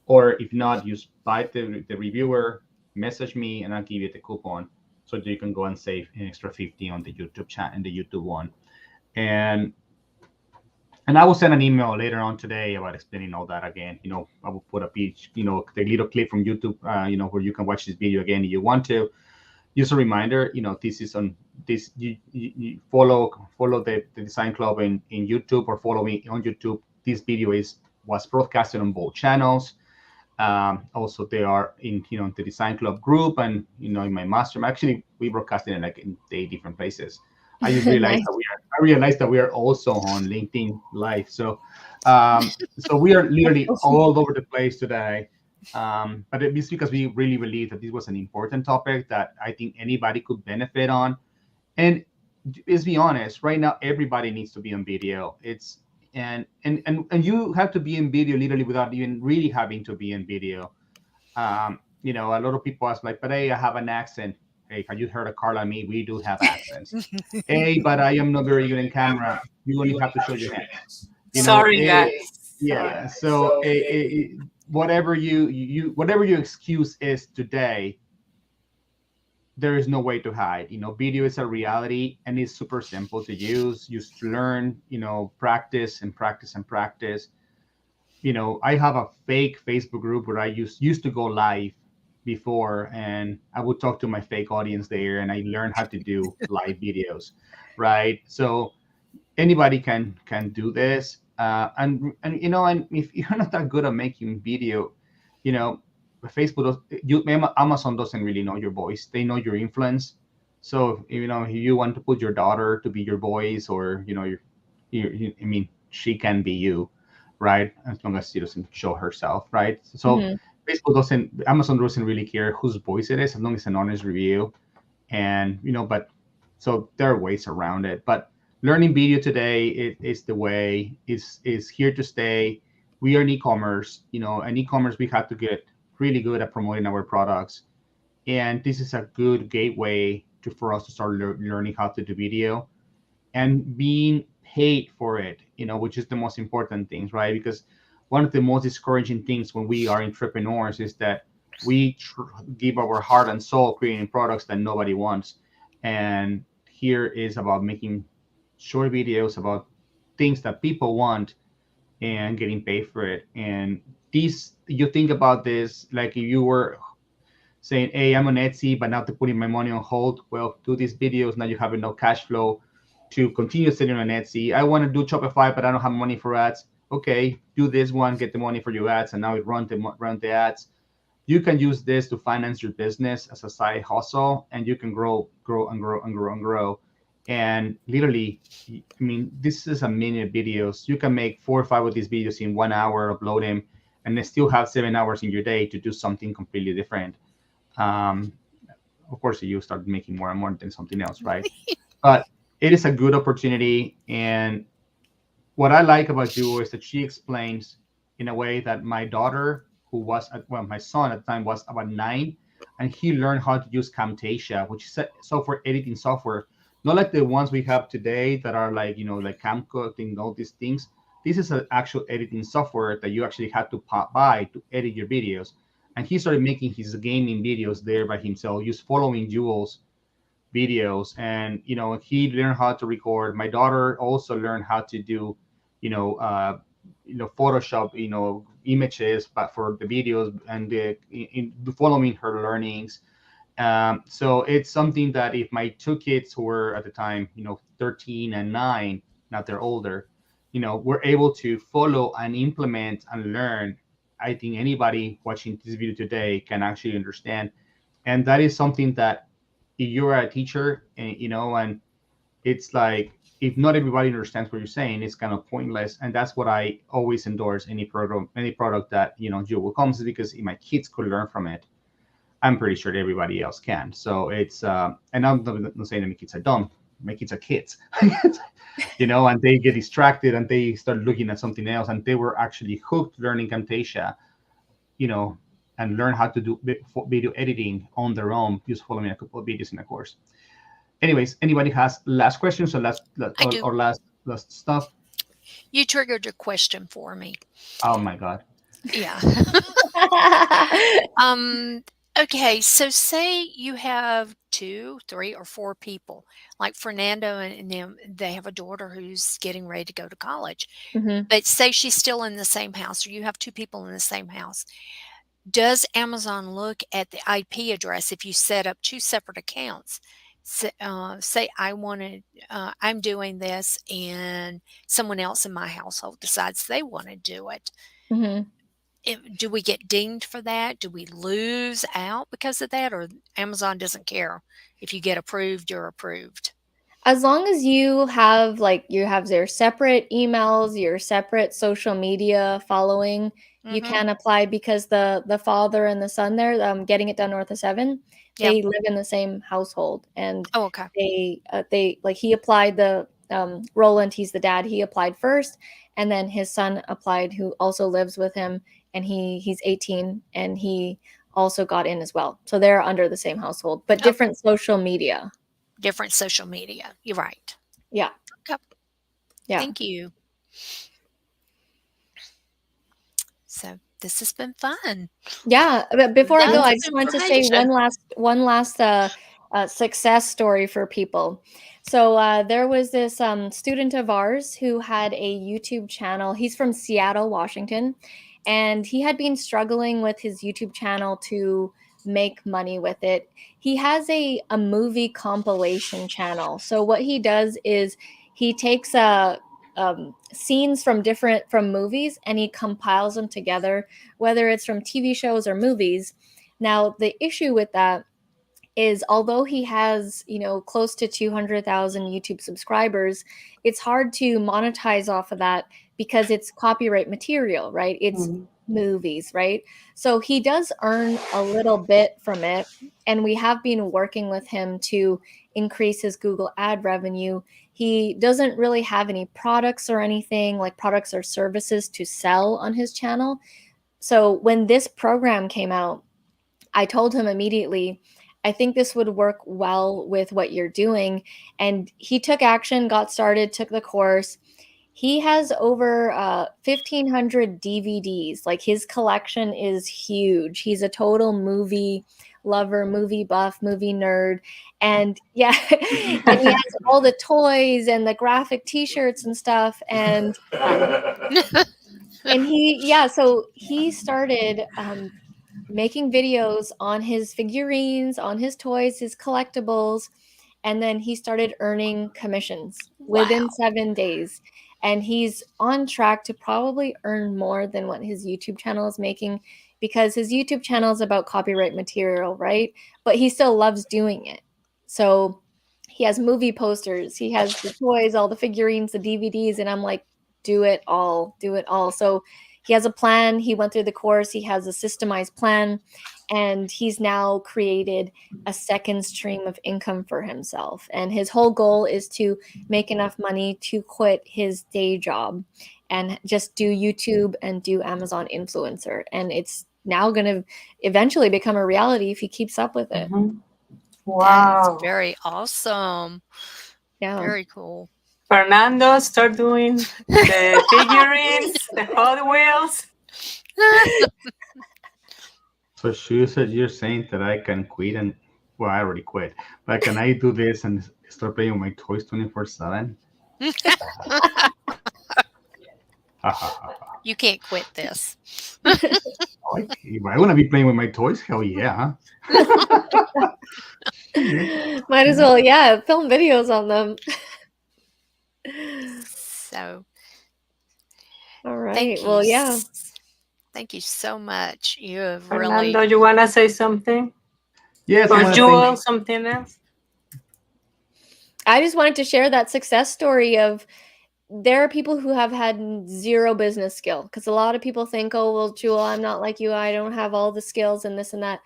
Or if not, just buy the reviewer, message me, and I'll give you the coupon so that you can go and save an extra 50 on the YouTube chat and the YouTube one. And I will send an email later on today about explaining all that again. I will put a page, the little clip from YouTube, where you can watch this video again if you want to. Just a reminder, this is on this. You follow the Design Club in YouTube, or follow me on YouTube. This video was broadcasted on both channels. Also, they are in the Design Club group, and in my master. Actually, we broadcasted in 8 different places. I just realized Nice. I realized that we are also on LinkedIn Live. So we are literally all over the place today. But it's because we really believe that this was an important topic that I think anybody could benefit on. And let's be honest, right now everybody needs to be on video. And you have to be in video literally without even really having to be in video. A lot of people ask like, but hey, I have an accent. Hey, have you heard of Carla and me? We do have accents. Hey, but I am not very good in camera. You only have to show your hands. Sorry, guys. Yeah. So whatever your excuse is today, there is no way to hide. Video is a reality, and it's super simple to use. Just learn, practice and practice and practice. I have a fake Facebook group where I used to go live before, and I would talk to my fake audience there, and I learned how to do live videos, right? So anybody can do this, and if you're not that good at making video, Facebook Amazon doesn't really know your voice. They know your influence. So if you want to put your daughter to be your voice, or she can be you, right? As long as she doesn't show herself, right? So Amazon doesn't really care whose voice it is, as long as it's an honest review. And but so there are ways around it. But learning video today is the way. Is here to stay. We are in e-commerce. And e-commerce, we have to get really good at promoting our products, and this is a good gateway for us to start learning how to do video and being paid for it, which is the most important things, right? Because one of the most discouraging things when we are entrepreneurs is that we give our heart and soul creating products that nobody wants. And here is about making short videos about things that people want and getting paid for it. And you think about this like if you were saying, hey, I'm on Etsy, but now to putting my money on hold. Well, do these videos, now you have no cash flow to continue selling on Etsy. I want to do Shopify, but I don't have money for ads. Okay, do this one, get the money for your ads, and now it run the ads. You can use this to finance your business as a side hustle, and you can grow and grow and grow and grow. And literally, I mean, this is a minute videos. You can make 4 or 5 of these videos in 1 hour, upload them, and then still have 7 hours in your day to do something completely different. Um, of course, you start making more and more than something else, right? But it is a good opportunity. And what I like about Jewel is that she explains in a way that my daughter, who was well, my son at the time was about 9, and he learned how to use Camtasia, which is a software editing software, not like the ones we have today that are like like CamCut and all these things. This is an actual editing software that you actually had to buy to edit your videos. And he started making his gaming videos there by himself, just following Jules videos. And he learned how to record. My daughter also learned how to do you know uh Photoshop images, but for the videos, and following her learnings. So it's something that if my two kids, who were at the time 13 and 9, now they're older, were able to follow and implement and learn, I think anybody watching this video today can actually understand. And that is something that if you're a teacher, and it's like, if not everybody understands what you're saying, it's kind of pointless. And that's what I always endorse any program, any product that Jewel comes, is because if my kids could learn from it, I'm pretty sure that everybody else can. So it's and I'm not saying that my kids are dumb. My kids are kids, and they get distracted and they start looking at something else, and they were actually hooked learning Camtasia, you know, and learn how to do video editing on their own, just following a couple of videos in a course. Anyways, anybody has last questions or I do. last stuff? You triggered a question for me. Oh my god. Yeah. Um, okay, so say you have 2, 3, or 4 people, like Fernando and them, they have a daughter who's getting ready to go to college. Mhm. But say she's still in the same house, or you have 2 people in the same house. Does Amazon look at the IP address if you set up 2 separate accounts? Say I'm doing this and someone else in my household decides they want to do it. Mhm. Do we get dinged for that? Do we lose out because of that? Or Amazon doesn't care if you get approved, you're approved? As long as you have your separate emails, your separate social media following, you Mm-hmm. can apply because the father and the son there, getting it done north of 7, Yep. they live in the same household, and Oh, okay. they like he applied the Roland, he's the dad, he applied first, and then his son applied, who also lives with him, and he's 18, and he also got in as well. So they're under the same household, but Okay. different social media. Different social media. You're right. Yeah. Okay. Yeah. Thank you. So this has been fun. Yeah, but before I go, Lots I of just wanted to say information. one last success story for people. So there was this student of ours who had a YouTube channel. He's from Seattle, Washington, and he had been struggling with his YouTube channel to make money with it. He has a movie compilation channel. So what he does is he takes scenes from movies, and he compiles them together, whether it's from TV shows or movies. Now, the issue with that is, although he has, close to 200,000 YouTube subscribers, it's hard to monetize off of that because it's copyright material, right? It's movies, right? So he does earn a little bit from it. And we have been working with him to increase his Google ad revenue. He doesn't really have any products or anything like products or services to sell on his channel. So when this program came out, I told him immediately, I think this would work well with what you're doing. And he took action, got started, took the course. He has over 1,500 DVDs. Like, his collection is huge. He's a total movie lover, movie buff, movie nerd. And yeah, and he has all the toys and the graphic t-shirts and stuff. And so he started making videos on his figurines, on his toys, his collectibles, and then he started earning commissions within Wow. 7 days. and he's on track to probably earn more than what his YouTube channel is making, because his YouTube channel is about copyright material, right? But he still loves doing it. So he has movie posters, he has the toys, all the figurines, the DVDs, and I'm like, do it all, do it all. So he has a plan. He went through the course. He has a systemized plan, and he's now created a second stream of income for himself. And his whole goal is to make enough money to quit his day job and just do YouTube and do Amazon influencer. And it's now going to eventually become a reality if he keeps up with it. Mhm. That is Wow. very awesome. Yeah. Very cool. Fernando, start doing the figurines, the Hot Wheels. So she said you're saying that I can quit and well, I already quit, but can I do this and start playing with my toys 24/7? You can't quit this. If I want to be playing with my toys, hell yeah. Might as well, yeah, film videos on them. So All right. thank you. Well, yeah. Thank you so much. You have Fernando, really. you wanna say something? Yes, I Or want to Jewel, thank. something else? I just wanted to share that success story of there are people who have had zero business skill, because a lot of people think, oh, well, Jewel, I'm not like you. I don't have all the skills and this and that.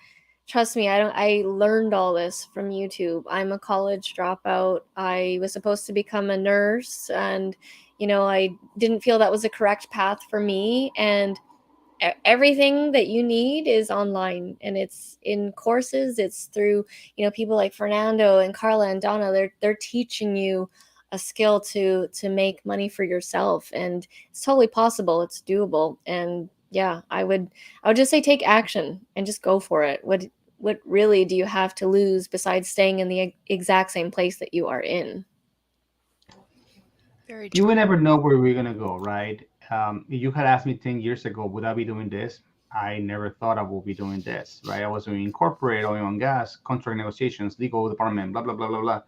Trust me, I learned all this from YouTube. I'm a college dropout. I was supposed to become a nurse, and I didn't feel that was a correct path for me, and everything that you need is online, and it's in courses. It's through people like Fernando and Carla and Donna. They're teaching you a skill to make money for yourself, and it's totally possible. It's doable. And yeah, I would just say take action and just go for it. What really do you have to lose besides staying in the exact same place that you are in? Very You true. will never know where we're gonna go, right? If you had asked me 10 years ago, would I be doing this? I never thought I would be doing this, right? I was doing corporate, oil and gas, contract negotiations, legal department, blah blah blah blah blah.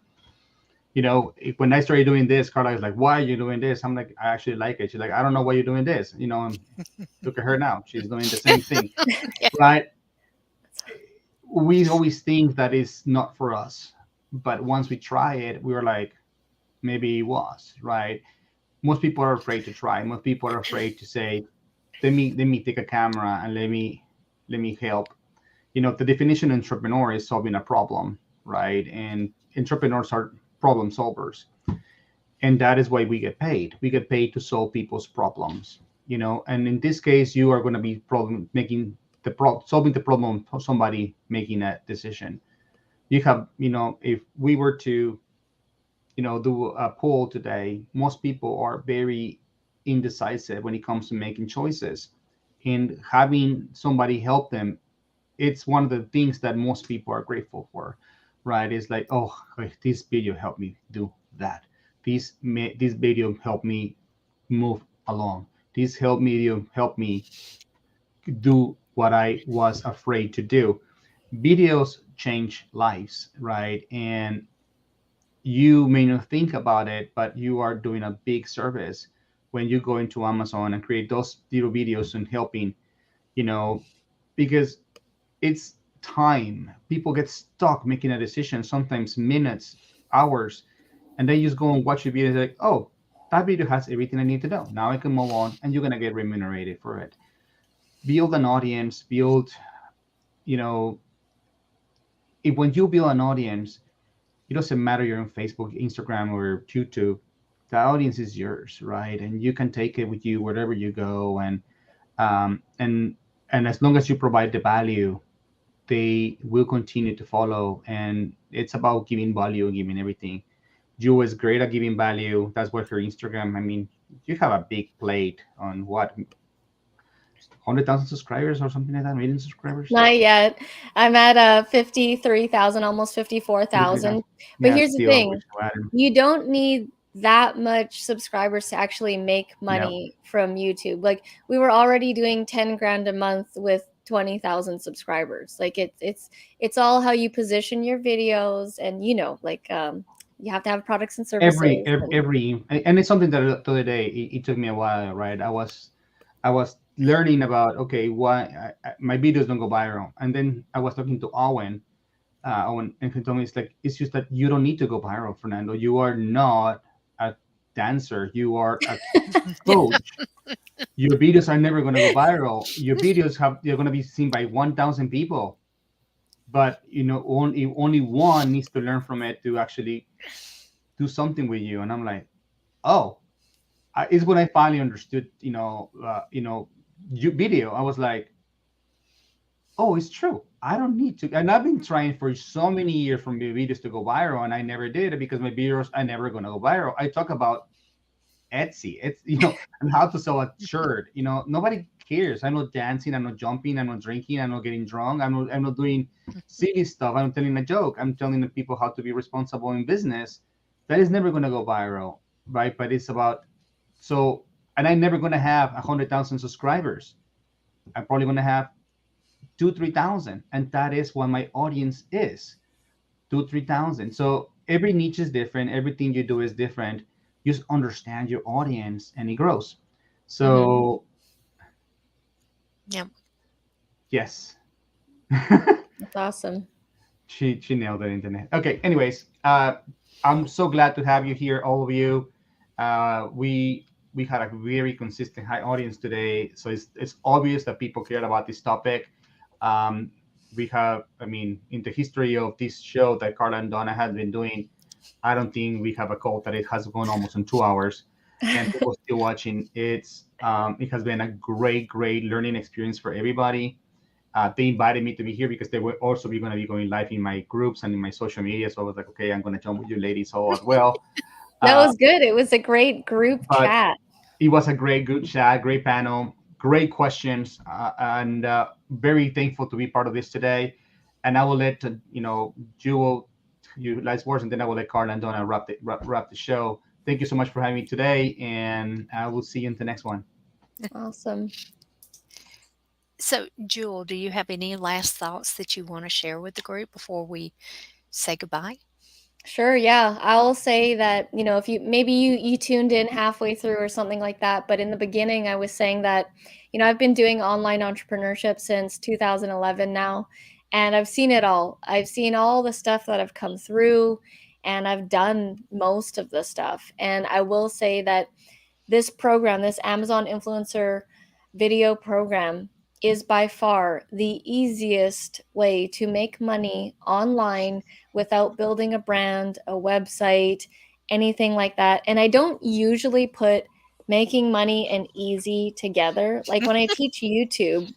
When I started doing this, Carla is like, "Why are you doing this?" I'm like, "I actually like it." She's like, "I don't know why you're doing this." And look at her now; she's doing the same thing, Yeah. right? We always think that it's not for us, but once we try it, we were like, maybe it was, right? Most people are afraid to try. Most people are afraid to say, let me take a camera and let me help. The definition of entrepreneur is solving a problem, right? And entrepreneurs are problem solvers, and that is why we get paid. We get paid to solve people's problems. And in this case, you are going to be problem making solving the problem of somebody making a decision. You have, if we were to do a poll today, most people are very indecisive when it comes to making choices. And having somebody help them, it's one of the things that most people are grateful for, right? It's like, oh, this video helped me do that. This video helped me move along. This helped me do what I was afraid to do. Videos change lives, right? And you may not think about it, but you are doing a big service when you go into Amazon and create those little videos and helping, you know, because it's time. People get stuck making a decision, sometimes minutes, hours, and then you just go and watch the video. Like, oh, that video has everything I need to know. Now I can move on, and you're gonna get remunerated for it. Build an audience. You know, if when you build an audience, it doesn't matter you're on Facebook, Instagram, or YouTube. The audience is yours, right? And you can take it with you wherever you go, um, and and as long as you provide the value, they will continue to follow. And it's about giving value, giving everything. You is great at giving value. That's what her Instagram. I mean, you have a big plate on what 100,000 subscribers or something like that, million subscribers. Not yet. I'm at 53,000, almost 54,000. But Yeah, here's the still I wish thing. to add him. You don't need that much subscribers to actually make No, money from YouTube. Like we were already doing 10 grand a month with 20,000 subscribers. Like it's all how you position your videos, and like You have to have products and every services. every, every and it's something that the other day it took me a while, right? I was learning about, okay, why my videos don't go viral, and then I was talking to Owen, and he told me, it's like, it's just that you don't need to go viral, Fernando. You are not a dancer, you are a Yeah. coach. Your videos are never going to go viral. Your videos they're going to be seen by 1,000 people, but only one needs to learn from it to actually do something with you. And I'm like, oh, it's when I finally understood, video. I was like, oh, it's true. I don't need to. And I've been trying for so many years for my videos to go viral, and I never did it because my videos are never going to go viral. I talk about Etsy. It's and how to sell a shirt. Nobody cares. I'm not dancing. I'm not jumping. I'm not drinking. I'm not getting drunk. I'm not doing silly stuff. I'm not telling a joke. I'm telling the people how to be responsible in business. That is never going to go viral, right? But it's about so, and I'm never going to have 100,000 subscribers. I'm probably going to have 2, 3 thousand, and that is what my audience is. 2, 3 thousand. So every niche is different. Everything you do is different. Just understand your audience, and it grows. Mhm. So Yeah. yes. That's awesome. She nailed the internet. Okay. Anyways, I'm so glad to have you here, all of you. We had a very consistent high audience today, so it's obvious that people care about this topic. Um, we have, I mean, in the history of this show that Carla and Donna have been doing, I don't think we have a call that it has gone almost on 2 hours, and people still watching. It has been a great learning experience for everybody. They invited me to be here because they were also be going to be going live in my groups and in my social media. So I was like, okay, I'm going to jump with you ladies all as well. That Uh, was good. It was a great group but chat. it was a great good chat, great panel, great questions, and very thankful to be part of this today. And I will let Jewel, you last words, and then I will let Carla and Donna wrap the show. Thank you so much for having me today, and I will see you in the next one. Awesome. So, Jewel, do you have any last thoughts that you want to share with the group before we say goodbye? Sure, yeah. I'll say that, if you tuned in halfway through or something like that, but in the beginning I was saying that, I've been doing online entrepreneurship since 2011 now, and I've seen it all. I've seen all the stuff that I've come through, and I've done most of the stuff. And I will say that this program, this Amazon influencer video program, is by far the easiest way to make money online without building a brand, a website, anything like that. And I don't usually put making money and easy together. Like when I teach YouTube,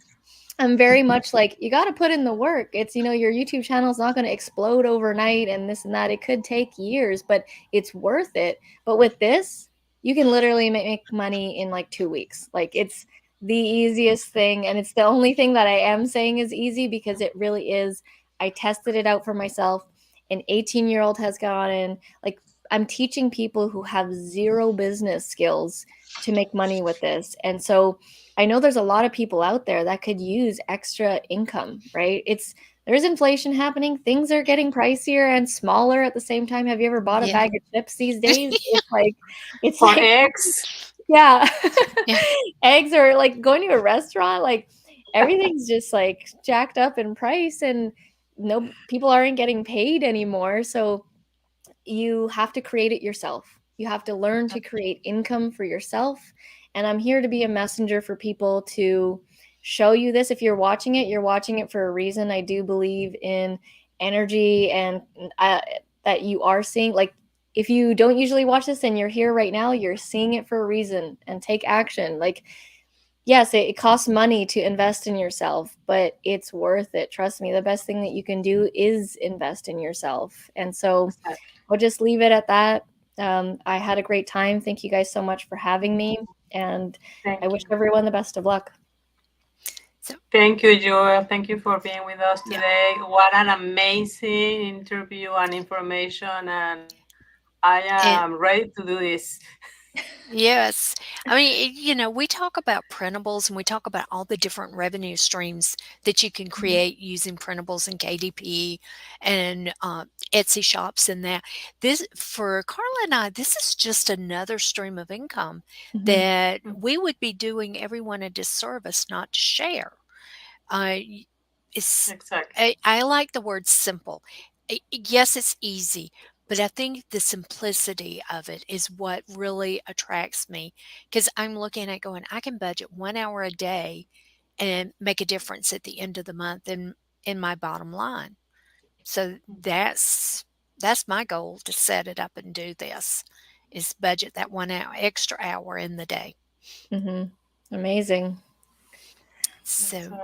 I'm very much like, you got to put in the work. It's, your YouTube channel is not going to explode overnight and this and that. It could take years, but it's worth it. But with this, you can literally make money in like 2 weeks. Like it's the easiest thing. And it's the only thing that I am saying is easy because it really is. I tested it out for myself. An 18-year-old has gone in. Like I'm teaching people who have zero business skills to make money with this. And so I know there's a lot of people out there that could use extra income, right? There's inflation happening. Things are getting pricier and smaller at the same time. Have you ever bought a Yeah. bag of chips these days? It's For like, eggs, yeah. Yeah. Eggs are like going to a restaurant, like everything's just like jacked up in price and no people aren't getting paid anymore. So you have to create it yourself. You have to learn to create income for yourself. And I'm here to be a messenger for people to show you this. If you're watching it for a reason. I do believe in energy and that you are seeing. Like, if you don't usually watch this and you're here right now, you're seeing it for a reason and take action. Like, yes, it costs money to invest in yourself, but it's worth it. Trust me, the best thing that you can do is invest in yourself. And so we'll just leave it at that. I had a great time. Thank you guys so much for having me. And I thank wish you. everyone the best of luck. So, Thank you, Joel. Thank you for being with us yeah. today. What an amazing interview and information. And I And am ready to do this. Yes. I mean, we talk about printables and we talk about all the different revenue streams that you can Mhm, create using printables and KDP and Etsy shops and that. This, for Carla and I, this is just another stream of income mhm, that Mm. we would be doing everyone a disservice not to share. Y it's Exactly. I like the word simple. Yes, it's easy, but I think the simplicity of it is what really attracts me because 'cause I'm looking at going, "I can budget 1 hour a day and make a difference at the end of the month in my bottom line." So that's my goal to set it up and do this, is budget that 1 hour extra hour in the day. mhm. Amazing. So Exactly.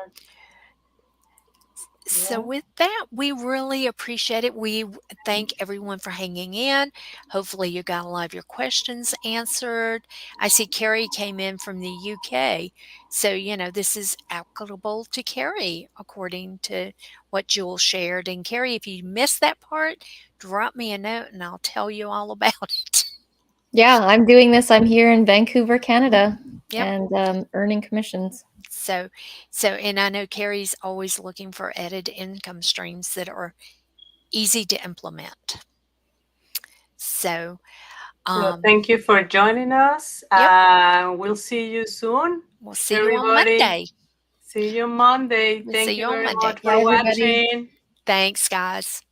So Yeah. with that, we really appreciate it. We thank everyone for hanging in. Hopefully you got a lot of your questions answered. I see Carrie came in from the UK. So, this is applicable to Carrie according to what Jewel shared. And Carrie, if you missed that part, drop me a note and I'll tell you all about it. Yeah, I'm doing this. I'm here in Vancouver, Canada, Yep. and earning commissions. So, and I know Carrie's always looking for added income streams that are easy to implement. So, So um, thank you for joining us. yep. We'll see you soon, We'll see you on everybody. Monday. See you Monday. We'll see Thank you you on very Monday. much Bye, for everybody. watching. Thanks, guys.